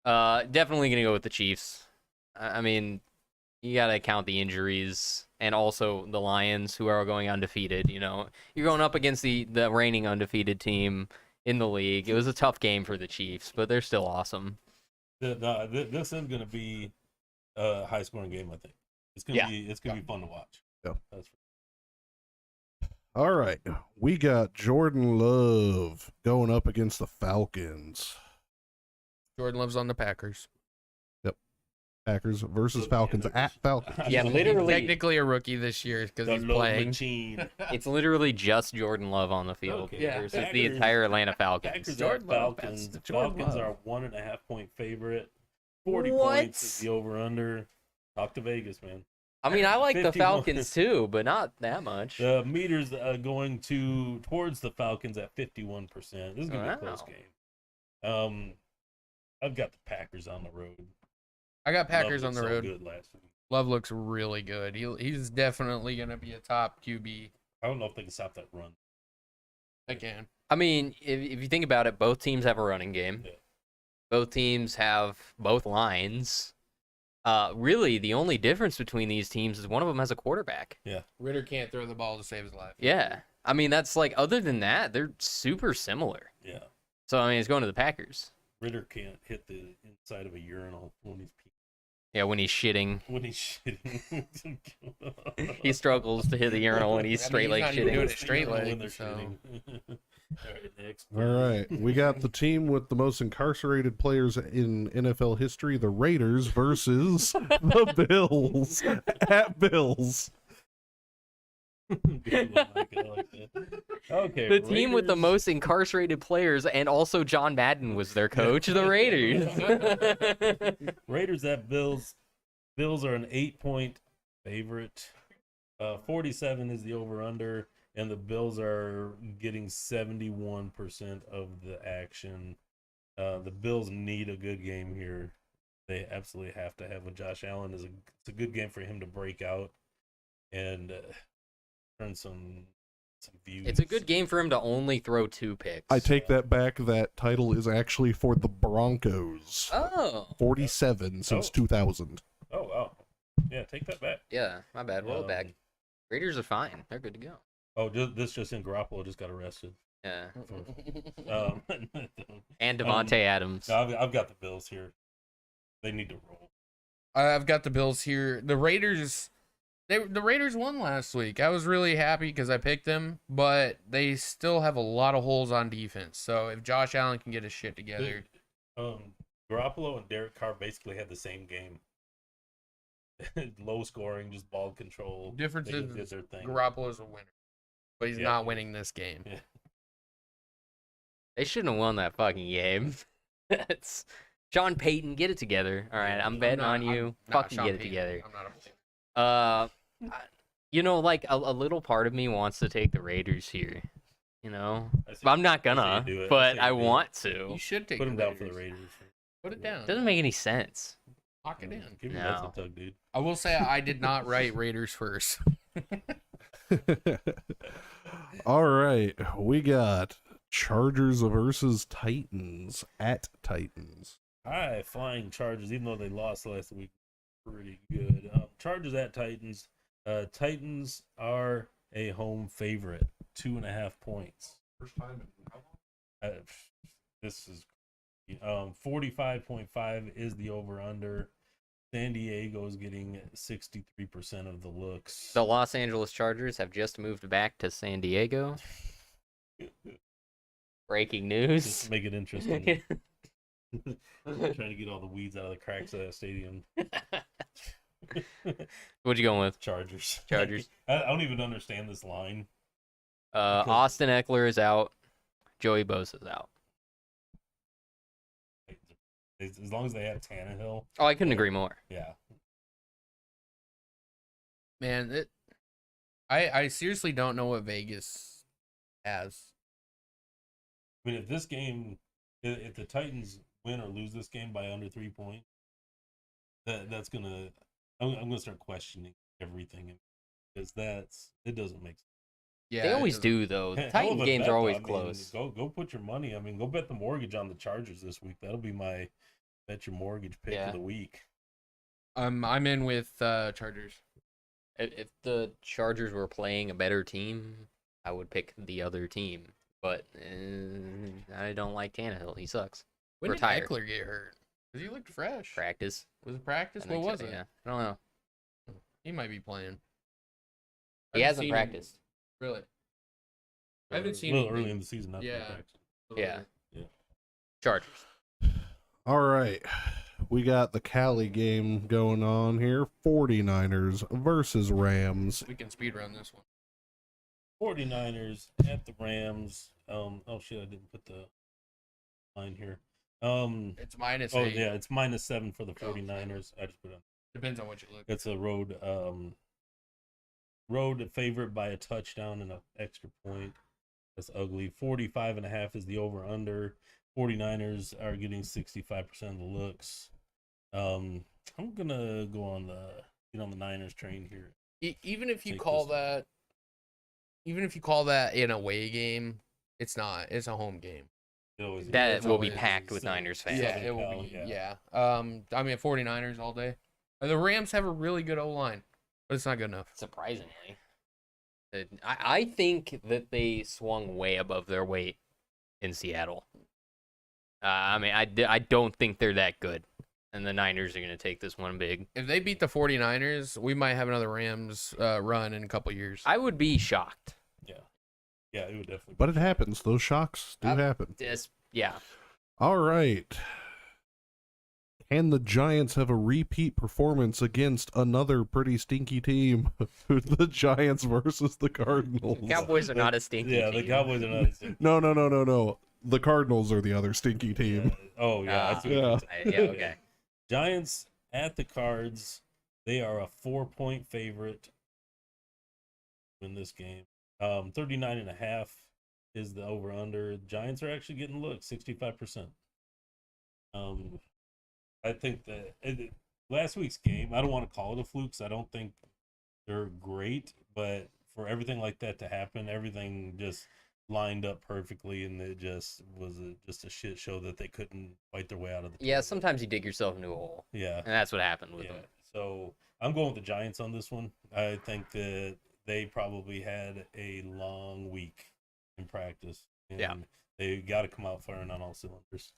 Definitely gonna go with the Chiefs. I mean, you gotta count the injuries and also the Lions, who are going undefeated. You're going up against the reigning undefeated team in the league. It was a tough game for the Chiefs, but they're still awesome. This is going to be a high scoring game. I think it's going to be fun to watch. Yeah. That's All right. We got Jordan Love going up against the Falcons. Jordan Love's on the Packers. Packers versus Falcons at Falcons. Yeah, literally. Technically a rookie this year because the he's love playing. machine. It's literally just Jordan Love on the field Okay. Yeah. versus the Packers- entire Atlanta Falcons. Packers Jordan at Love, Falcons. that's Jordan Falcons Love. are 1.5 point favorite. 40 What? points is the over under. Talk to Vegas, man. I mean, I like the 51. Falcons too, but not that much. The meters going towards the Falcons at 51%. This is gonna be a close Wow. game. I've got the Packers on the road. I got Packers Love on the looked so road. Good last week. Love looks really good. He's definitely going to be a top QB. I don't know if they can stop that run. Again. I mean, if you think about it, both teams have a running game. Yeah. Both teams have both lines. Really, the only difference between these teams is one of them has a quarterback. Yeah. Ritter can't throw the ball to save his life. Yeah. I mean, that's like, other than that, they're super similar. Yeah. So, I mean, it's going to the Packers. Ritter can't hit the inside of a urinal when he's peeing. Yeah, when he's shitting. When he's shitting. He struggles to hit the urinal when he's straight leg not even doing shitting. it straight When leg. they're So. shitting. All right, next. All right, we got the team with the most incarcerated players in NFL history, the Raiders, versus the Bills at Bills. Okay. The team with the Raiders. most incarcerated players, and also John Madden was their coach, the Raiders. Raiders at Bills. Bills are an 8-point favorite. 47 is the over/under, and the Bills are getting 71% of the action. The Bills need a good game here. They absolutely have to have. Josh Allen it's a good game for him to break out and turn some views. It's a good game for him to only throw 2 picks. I take that back. That title is actually for the Broncos. Oh. 47 since Oh. 2000. Oh wow, yeah, take that back. Yeah, my bad. Roll it back. Raiders are fine. They're good to go. Oh, this just in. Garoppolo just got arrested. Yeah. Um, And Devontae Adams. no, I've got the Bills here. They need to roll. I've got the Bills here. The Raiders, the Raiders won last week. I was really happy because I picked them, but they still have a lot of holes on defense. So if Josh Allen can get his shit together, Garoppolo and Derek Carr basically had the same game. Low scoring, just ball control. difference They is did their thing. Garoppolo's a winner, but he's Yeah. not winning this game. Yeah. They shouldn't have won that fucking game. It's Sean Payton, get it together. All right, I'm betting on you. Fucking get it together. I'm not a You know, like a little part of me wants to take the Raiders here. You know, I see- but I'm not I see you gonna. do it. I But see I you do it. want You to. should take Put the him down for the Raiders. Raiders. Put it down. Doesn't make any sense. Lock it in. Give me No. that tug, dude. I will say I did not write Raiders first. All right, we got Chargers versus Titans at Titans. High flying Chargers, even though they lost last week, pretty good. Chargers at Titans. Titans are a home favorite, 2.5 points. First time in how long? This is 45.5 is the over under. San Diego is getting 63% of the looks. The Los Angeles Chargers have just moved back to San Diego. Breaking news. Just to make it interesting. Trying to get all the weeds out of the cracks of that stadium. What'd you go with? Chargers. Chargers. I don't even understand this line. Austin Eckler is out. Joey Bosa's out. As long as they have Tannehill, Oh, I couldn't agree more. yeah. Man, I seriously don't know what Vegas has. I mean, if this game, if the Titans win or lose this game by under 3 points, that's gonna, I'm gonna start questioning everything because it doesn't make sense. Yeah, They it always doesn't- do, though. Hell of Titan a games bet, are though. always I mean, close. Go put your money. I mean, go bet the mortgage on the Chargers this week. That'll be my bet your mortgage pick Yeah. of the week. I'm in with Chargers. If the Chargers were playing a better team, I would pick the other team. But I don't like Tannehill. He sucks. When did Retired. Eckler get hurt? Because he looked fresh. Practice. Was it practice? I What think was so, it? Yeah. I don't know. He might be playing. He I haven't hasn't seen him- practiced. Really? I haven't A seen little him early be- in the season. Not to Yeah. practice. Yeah. Yeah. Chargers. All right, we got the Cali game going on here. 49ers versus Rams. We can speed run this one. 49ers at the Rams. Oh shit, I didn't put the line here. It's minus Oh 8. yeah, it's -7 for the 49ers. I just put it on. Depends on what you look. It's a road favorite by a touchdown and an extra point. That's ugly. 45.5 is the over under. 49ers are getting 65% of the looks. I'm gonna get on the Niners train here. Even if you Take call this one. that, even if you call that an away game, It's not. It's a home game. That It's will be always packed with Southern- Niners fans. Yeah, Southern it will Cal, be. yeah. Yeah. I mean, 49ers all day. The Rams have a really good O-line, but it's not good enough. Surprisingly. I think that they swung way above their weight in Seattle. I mean, I don't think they're that good. And the Niners are going to take this one big. If they beat the 49ers, we might have another Rams run in a couple years. I would be shocked. Yeah. Yeah, it would definitely. But it happens. Those shocks do happen. Yeah. All right. Can the Giants have a repeat performance against another pretty stinky team? The Giants versus the Cardinals. Cowboys are not a stinky Yeah, team. the Cowboys are not. No. The Cardinals are the other stinky team. Oh yeah, I see what you're saying. Yeah, okay. Giants at the Cards. They are a 4-point favorite in this game. 39.5 is the over under. Giants are actually getting looks 65%. I think that last week's game, I don't want to call it a fluke 'cause I don't think they're great, but for everything like that to happen, everything just lined up perfectly, and it just was just a shit show that they couldn't fight their way out of the Yeah, tournament. sometimes you dig yourself into a hole. Yeah. And that's what happened with Yeah. them. So I'm going with the Giants on this one. I think that they probably had a long week in practice. And Yeah. they got to come out firing on all cylinders.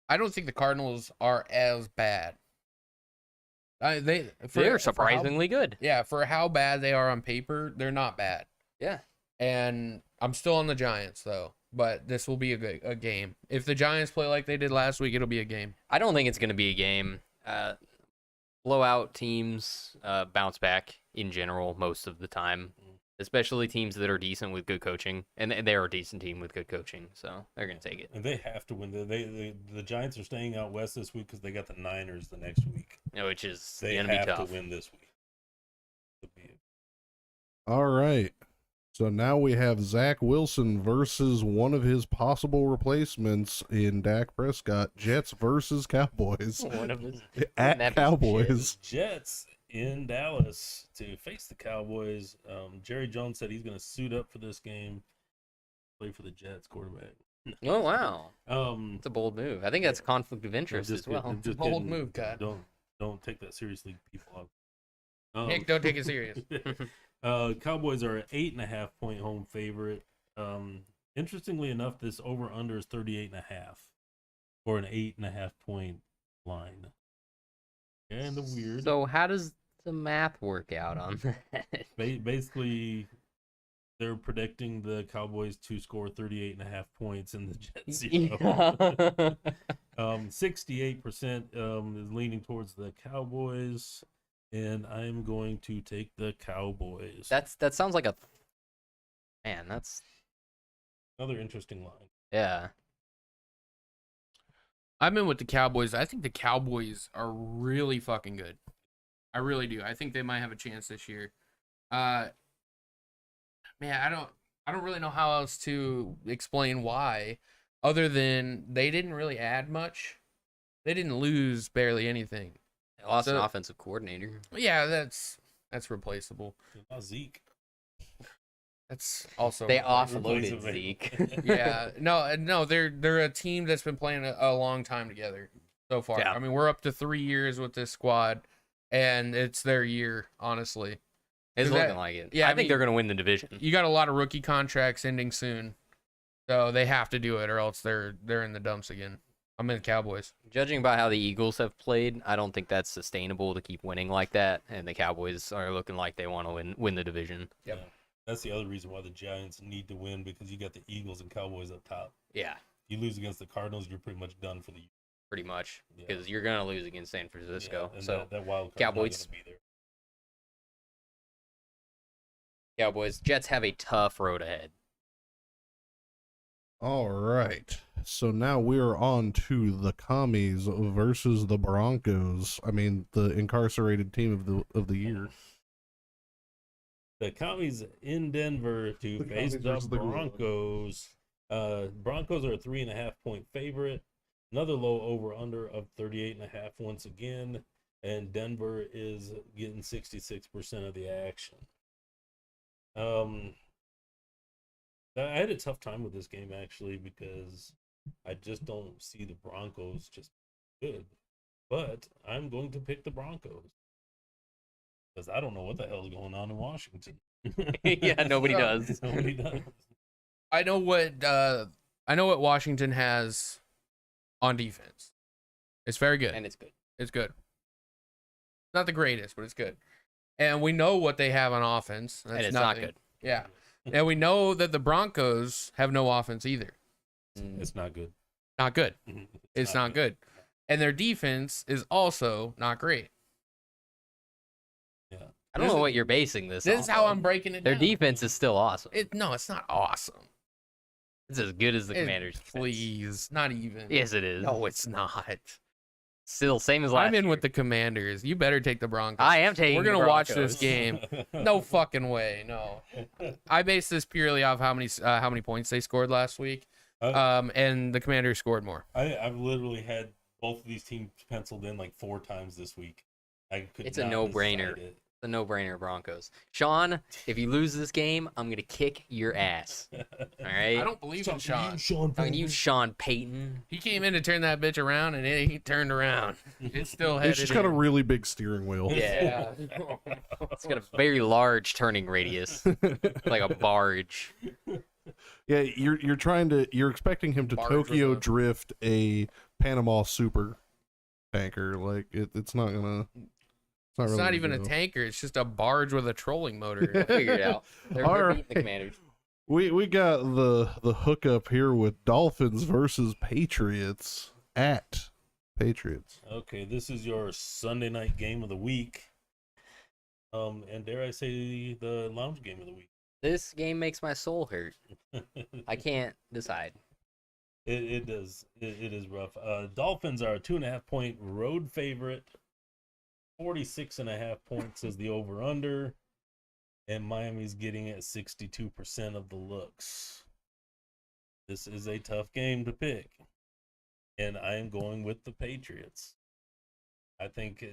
I don't think the Cardinals are as bad. They're for how- surprisingly good. Yeah, for how bad they are on paper, they're not bad. Yeah. And I'm still on the Giants though, but this will be a game. If the Giants play like they did last week, it'll be a game. I don't think it's going to be a game. Blowout teams bounce back in general most of the time, especially teams that are decent with good coaching. And they're a decent team with good coaching, so they're going to take it. And they have to win. The Giants are staying out west this week because they got the Niners the next week. Which is They going to be have tough. to win this week. All right. So now we have Zach Wilson versus one of his possible replacements in Dak Prescott. Jets versus Cowboys. One of his- At That'd be Cowboys. Jets in Dallas to face the Cowboys. Jerry Jones said he's going to suit up for this game, play for the Jets quarterback. Oh, wow. Um, It's a bold move. I think that's a conflict of interest as well. I'm just Bold kidding. move, God. Don't take that seriously, people. Nick, don't take it serious. Cowboys are an 8.5 point home favorite. Interestingly enough, this over under is 38.5 or an 8.5 point line. And the weird. So how does the math work out on that? Basically, they're predicting the Cowboys to score 38.5 points and the Jets 0. 68% is leaning towards the Cowboys, and I'm going to take the Cowboys. That sounds like a man. That's Another interesting line. yeah. I'm in with the Cowboys. I think the Cowboys are really fucking good. I really do. I think they might have a chance this year. Man, I don't really know how else to explain why, other than they didn't really add much. They didn't lose barely anything. They lost an So- offensive coordinator. Yeah, that's replaceable. Not Zeke. That's also They replaceable. offloaded Replaceable. Zeke. Yeah, no, they're a team that's been playing a long time together so far. Yeah. I mean, we're up to 3 years with this squad, and it's their year, honestly. It's Is that- looking like it. yeah, I I think mean- they're going to win the division. You got a lot of rookie contracts ending soon, so they have to do it, or else they're in the dumps again. I'm in the Cowboys. Judging by how the Eagles have played, I don't think that's sustainable to keep winning like that. And the Cowboys are looking like they want to win the division. Yep. Yeah. That's the other reason why the Giants need to win, because you got the Eagles and Cowboys up top. Yeah, You lose against the Cardinals, you're pretty much done for the year. pretty much. Yeah. Because you're going to lose against San Francisco. Yeah, and So that wild card's Cowboys. not gonna be there. Cowboys, Jets have a tough road ahead. All right. So now we're on to the Commies versus the Broncos. I mean, the incarcerated team of the year. The Commies in Denver to The face Commies the versus the Gorillas. Broncos. Broncos are a 3.5 point favorite. Another low over under of 38.5 once again. And Denver is getting 66% of the action. I had a tough time with this game actually because I just don't see the Broncos just good. But I'm going to pick the Broncos because I don't know what the hell is going on in Washington. Yeah, nobody So- does. Nobody does. I know what Washington has on defense. It's very good. And it's good. It's good. Not the greatest, but it's good. And we know what they have on offense. That's And it's nothing. not good. Yeah. And we know that the Broncos have no offense either. It's not good. Not good. It's not good. And their defense is also not great. Yeah. I don't know what you're basing this This is off how of. I'm breaking it Their down. defense is still awesome. No, it's not awesome. It's as good as the It- Commanders. defense. Please, not even. Yes, it is. No, it's not. Still same as last I'm in year. with the Commanders. You better take the Broncos. I am taking We're the gonna watch Broncos. this game. No fucking way. No. I base this purely off how many points they scored last week. And the Commanders scored more. I've literally had both of these teams penciled in like 4 times this week. It's a no-brainer. The no-brainer Broncos. Sean, if you lose this game, I'm gonna kick your ass. All right. I don't believe in Sean. Talking to you, Sean Payton. He came in to turn that bitch around, and he turned around. It's still headed. It's just got a in. really big steering wheel. Yeah. It's got a very large turning radius, like a barge. Yeah, you're expecting him to Barge Tokyo with a- drift a Panama super tanker. Like it's not gonna. It's really not gonna even a go. tanker. It's just a barge with a trolling motor. Figure it out. They're All beating the right. Commanders. We got the hookup here with Dolphins versus Patriots at Patriots. Okay, this is your Sunday night game of the week. And dare I say the lounge game of the week. This game makes my soul hurt. I can't decide. It does. It is rough. Dolphins are a 2.5 point road favorite. 46.5 points is the over under. And Miami's getting at 62% of the looks. This is a tough game to pick. And I am going with the Patriots. I think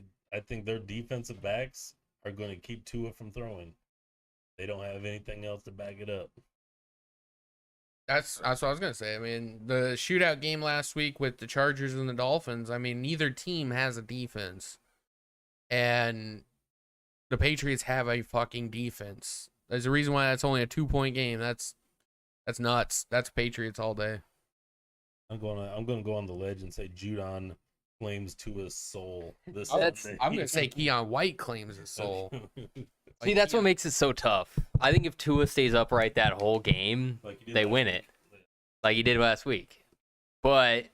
their defensive backs are going to keep Tua from throwing. They don't have anything else to back it up. That's what I was gonna say. I mean, the shootout game last week with the Chargers and the Dolphins. I mean, neither team has a defense, and the Patriots have a fucking defense. There's a reason why that's only a 2-point game. That's nuts. That's Patriots all day. I'm gonna go on the ledge and say Judon claims Tua's soul. This Sunday. I'm gonna say Keon White claims his soul. See, that's what makes it so tough. I think if Tua stays upright that whole game, Like you did they last win week. it, like he did last week. But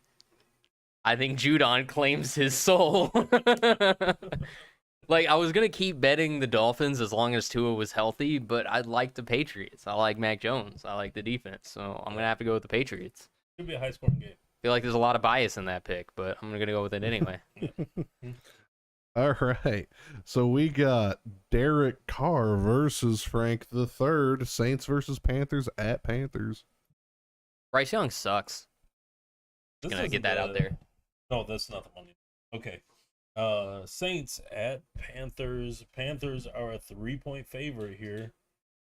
I think Judon claims his soul. Like, I was going to keep betting the Dolphins as long as Tua was healthy, but I like the Patriots. I like Mac Jones. I like the defense. So I'm going to have to go with the Patriots. Should be a high scoring game. I feel like there's a lot of bias in that pick, but I'm going to go with it anyway. All right. So we got Derek Carr versus Frank the Third. Saints versus Panthers at Panthers. Bryce Young sucks. This Going to get isn't that out the- there. No, that's not the money. Okay. Saints at Panthers. Panthers are a 3-point favorite here,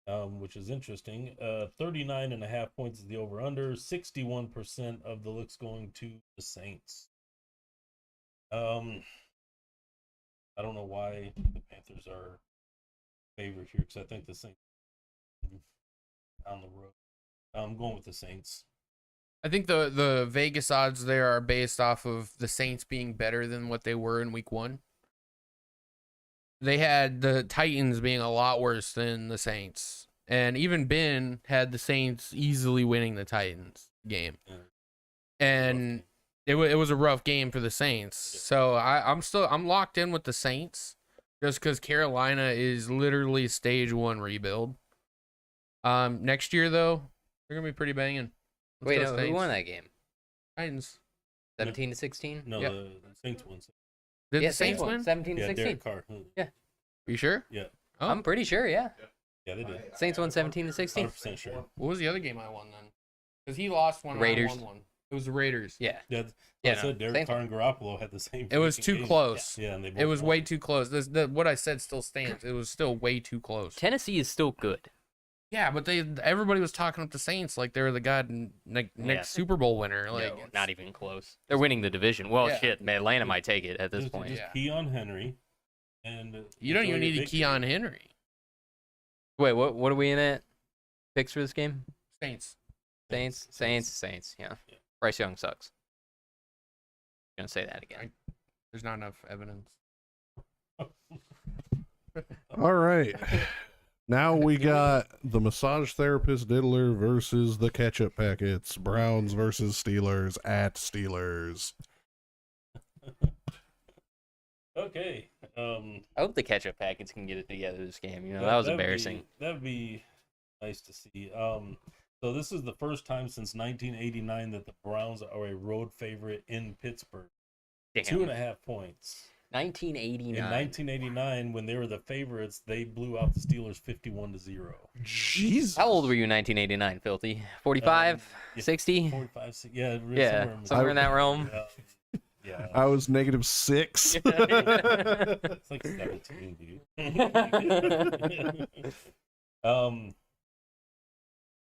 which is interesting. 39.5 points is the over under. 61% of the looks going to the Saints. I don't know why the Panthers are favored here because I think the Saints on the road. I'm going with the Saints. I think the Vegas odds there are based off of the Saints being better than what they were in week 1. They had the Titans being a lot worse than the Saints. And even Ben had the Saints easily winning the Titans game. Yeah. And it was a rough game for the Saints. Yeah. So I'm locked in with the Saints just because Carolina is literally stage 1 rebuild. Next year though, they're gonna be pretty banging. Let's Wait, go no, who Saints. won that game? Titans. 17-16? No, Yep. the Saints won. Did Yeah, the Saints win? 17-16. Derek Carr. Are you sure? Yeah, Oh, I'm pretty sure, yeah. yeah, they did. Saints won 17-16. 100% sure. what was the other game I won then? Because he lost one. and I Raiders. won one. It was the Raiders. Yeah. Yeah, Yeah, I no, said Derek Saints Carr and Garoppolo had the same. It was freaking too game. close. Yeah, and they both It was won. way too close. What I said still stands. It was still way too close. Tennessee is still good. Yeah, but everybody was talking up the Saints like they were the next Yeah. Super Bowl winner. Like No, not even close. They're winning the division. Well, Yeah. shit, man, Atlanta might take it at this Just point. Yeah. key on Henry, and you don't enjoy even your need to key victory. on Henry. Wait, what are we in at? Picks for this game? Saints. Saints. Yeah. Bryce Young sucks. Gonna say that again. There's not enough evidence. All right. Now we got the massage therapist diddler versus the ketchup packets. Browns versus Steelers at Steelers. Okay. I hope the ketchup packets can get it together this game. You know, that was embarrassing. That'd be nice to see. So this is the first time since 1989 that the Browns are a road favorite in Pittsburgh. Damn. 2.5 points. 1989. In 1989, when they were the favorites, they blew out the Steelers 51-0. Jeez. How old were you in 1989, Filthy? 45? Yeah, 60? 45, yeah, Yeah, somewhere in that realm. Yeah. I was -6. It's like 17, dude.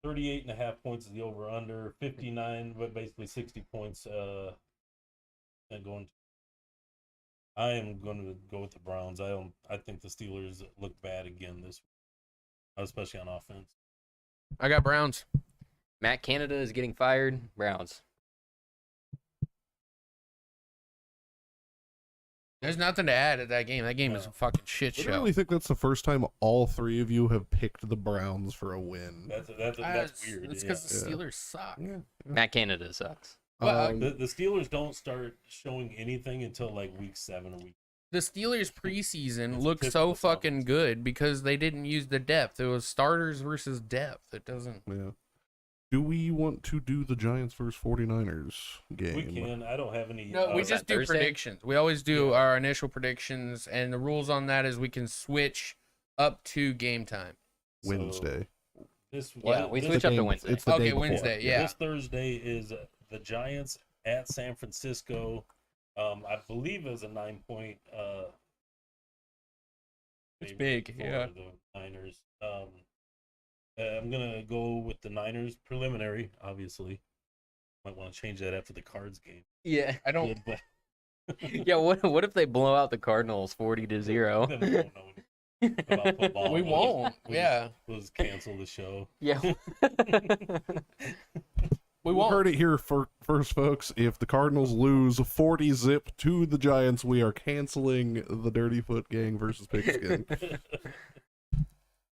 38.5 points is the over/under. 59, but basically 60 points. I am going to go with the Browns. I think the Steelers look bad again this week, especially on offense. I got Browns. Matt Canada is getting fired. Browns. There's nothing to add at that game. That game is a fucking shit I show. really think that's the first time all three of you have picked the Browns for a win. That's weird. It's because the Yeah. Steelers suck. Matt Canada sucks. Well, Um, The Steelers don't start showing anything until like week 7 or week. The Steelers preseason It's looked typical so fucking Falcons. good because they didn't use the depth. It was starters versus depth. It doesn't. yeah. Do we want to do the Giants versus 49ers game? We can. I don't have any. No, we is just that do Thursday? predictions. We always do Yeah. our initial predictions, and the rules on that is we can switch up to game time. Wednesday. Yeah, we this, switch up to game- Wednesday. It's the Okay, day before. Wednesday, yeah. This Thursday is the Giants at San Francisco. I believe it was a 9-point. It's favorite big, for yeah. The Niners. I'm gonna go with the Niners preliminary. Obviously, might want to change that after the Cards game. Yeah. I don't. But Yeah, what if they blow out the Cardinals 40-0? then we won't know about football. We won't. We'll Yeah, We'll just cancel the show. Yeah. we You won't. heard it here first, folks. If the Cardinals lose 40-0 to the Giants, we are canceling the Dirtyfoot gang versus Pigskin.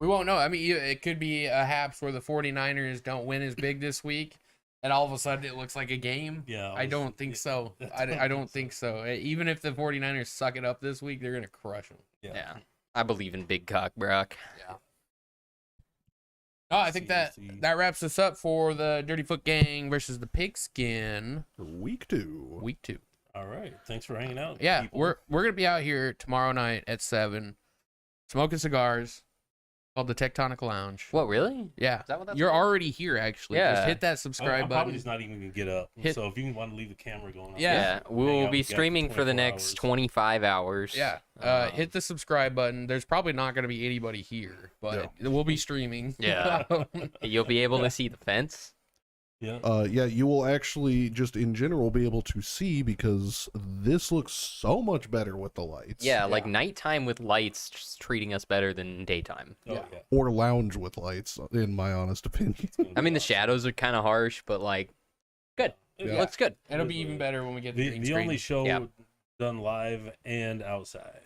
We won't know. I mean, it could be a haps where the 49ers don't win as big this week, and all of a sudden it looks like a game. Yeah, I don't think so. that's I don't think so. Even if the 49ers suck it up this week, they're going to crush them. Yeah. I believe in Big Cock Brock. Yeah. Oh, I think that See. wraps us up for the Dirtyfoot Gang versus the Pigskin Week 2. week 2. All right. Thanks for hanging out. Yeah, people. we're going to be out here tomorrow night at 7 smoking cigars called the Tectonic Lounge. What, really? Yeah. Is that what that's You're called? already here, actually. Yeah. Just hit that I'm subscribe probably button. just not even gonna get up. Hit- So if you want to leave the camera going, Yeah. Yeah, hang we'll out be with you guys streaming for the 24 next hours. 25 hours. Yeah. Hit the subscribe button. There's probably not going to be anybody here, but we'll be streaming. Yeah. You'll be able to see the fence. Yeah. Yeah, you will actually just in general be able to see because this looks so much better with the lights. Yeah, like nighttime with lights just treating us better than daytime. Oh, yeah. yeah. Or lounge with lights, in my honest opinion. It's gonna be I mean, the awesome. shadows are kind of harsh, but like, good. Yeah. It looks good. It'll be even better when we get the The, green the screen. only show Yeah. done live and outside.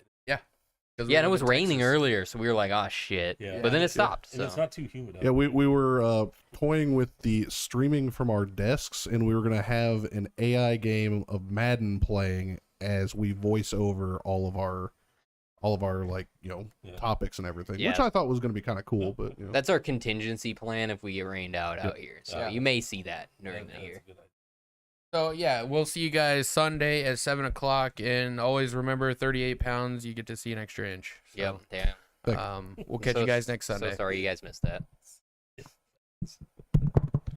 'Cause Yeah, and it we was live in raining Texas. earlier, so we were like, oh shit. Yeah. But then Yeah. it stopped. And it's So. not too humid out. Yeah, we were toying with the streaming from our desks, and we were going to have an AI game of Madden playing as we voice over all of our like, Yeah. topics and everything, Yeah. which I thought was going to be kind of cool, but That's our contingency plan if we get rained out here. So Yeah. you may see that Yeah, during the that's a year. good idea. So, yeah, we'll see you guys Sunday at 7 o'clock. And always remember, 38 pounds, you get to see an extra inch. So, Yep. Damn. Thank you. we'll catch you guys next So Sunday. sorry you guys missed that.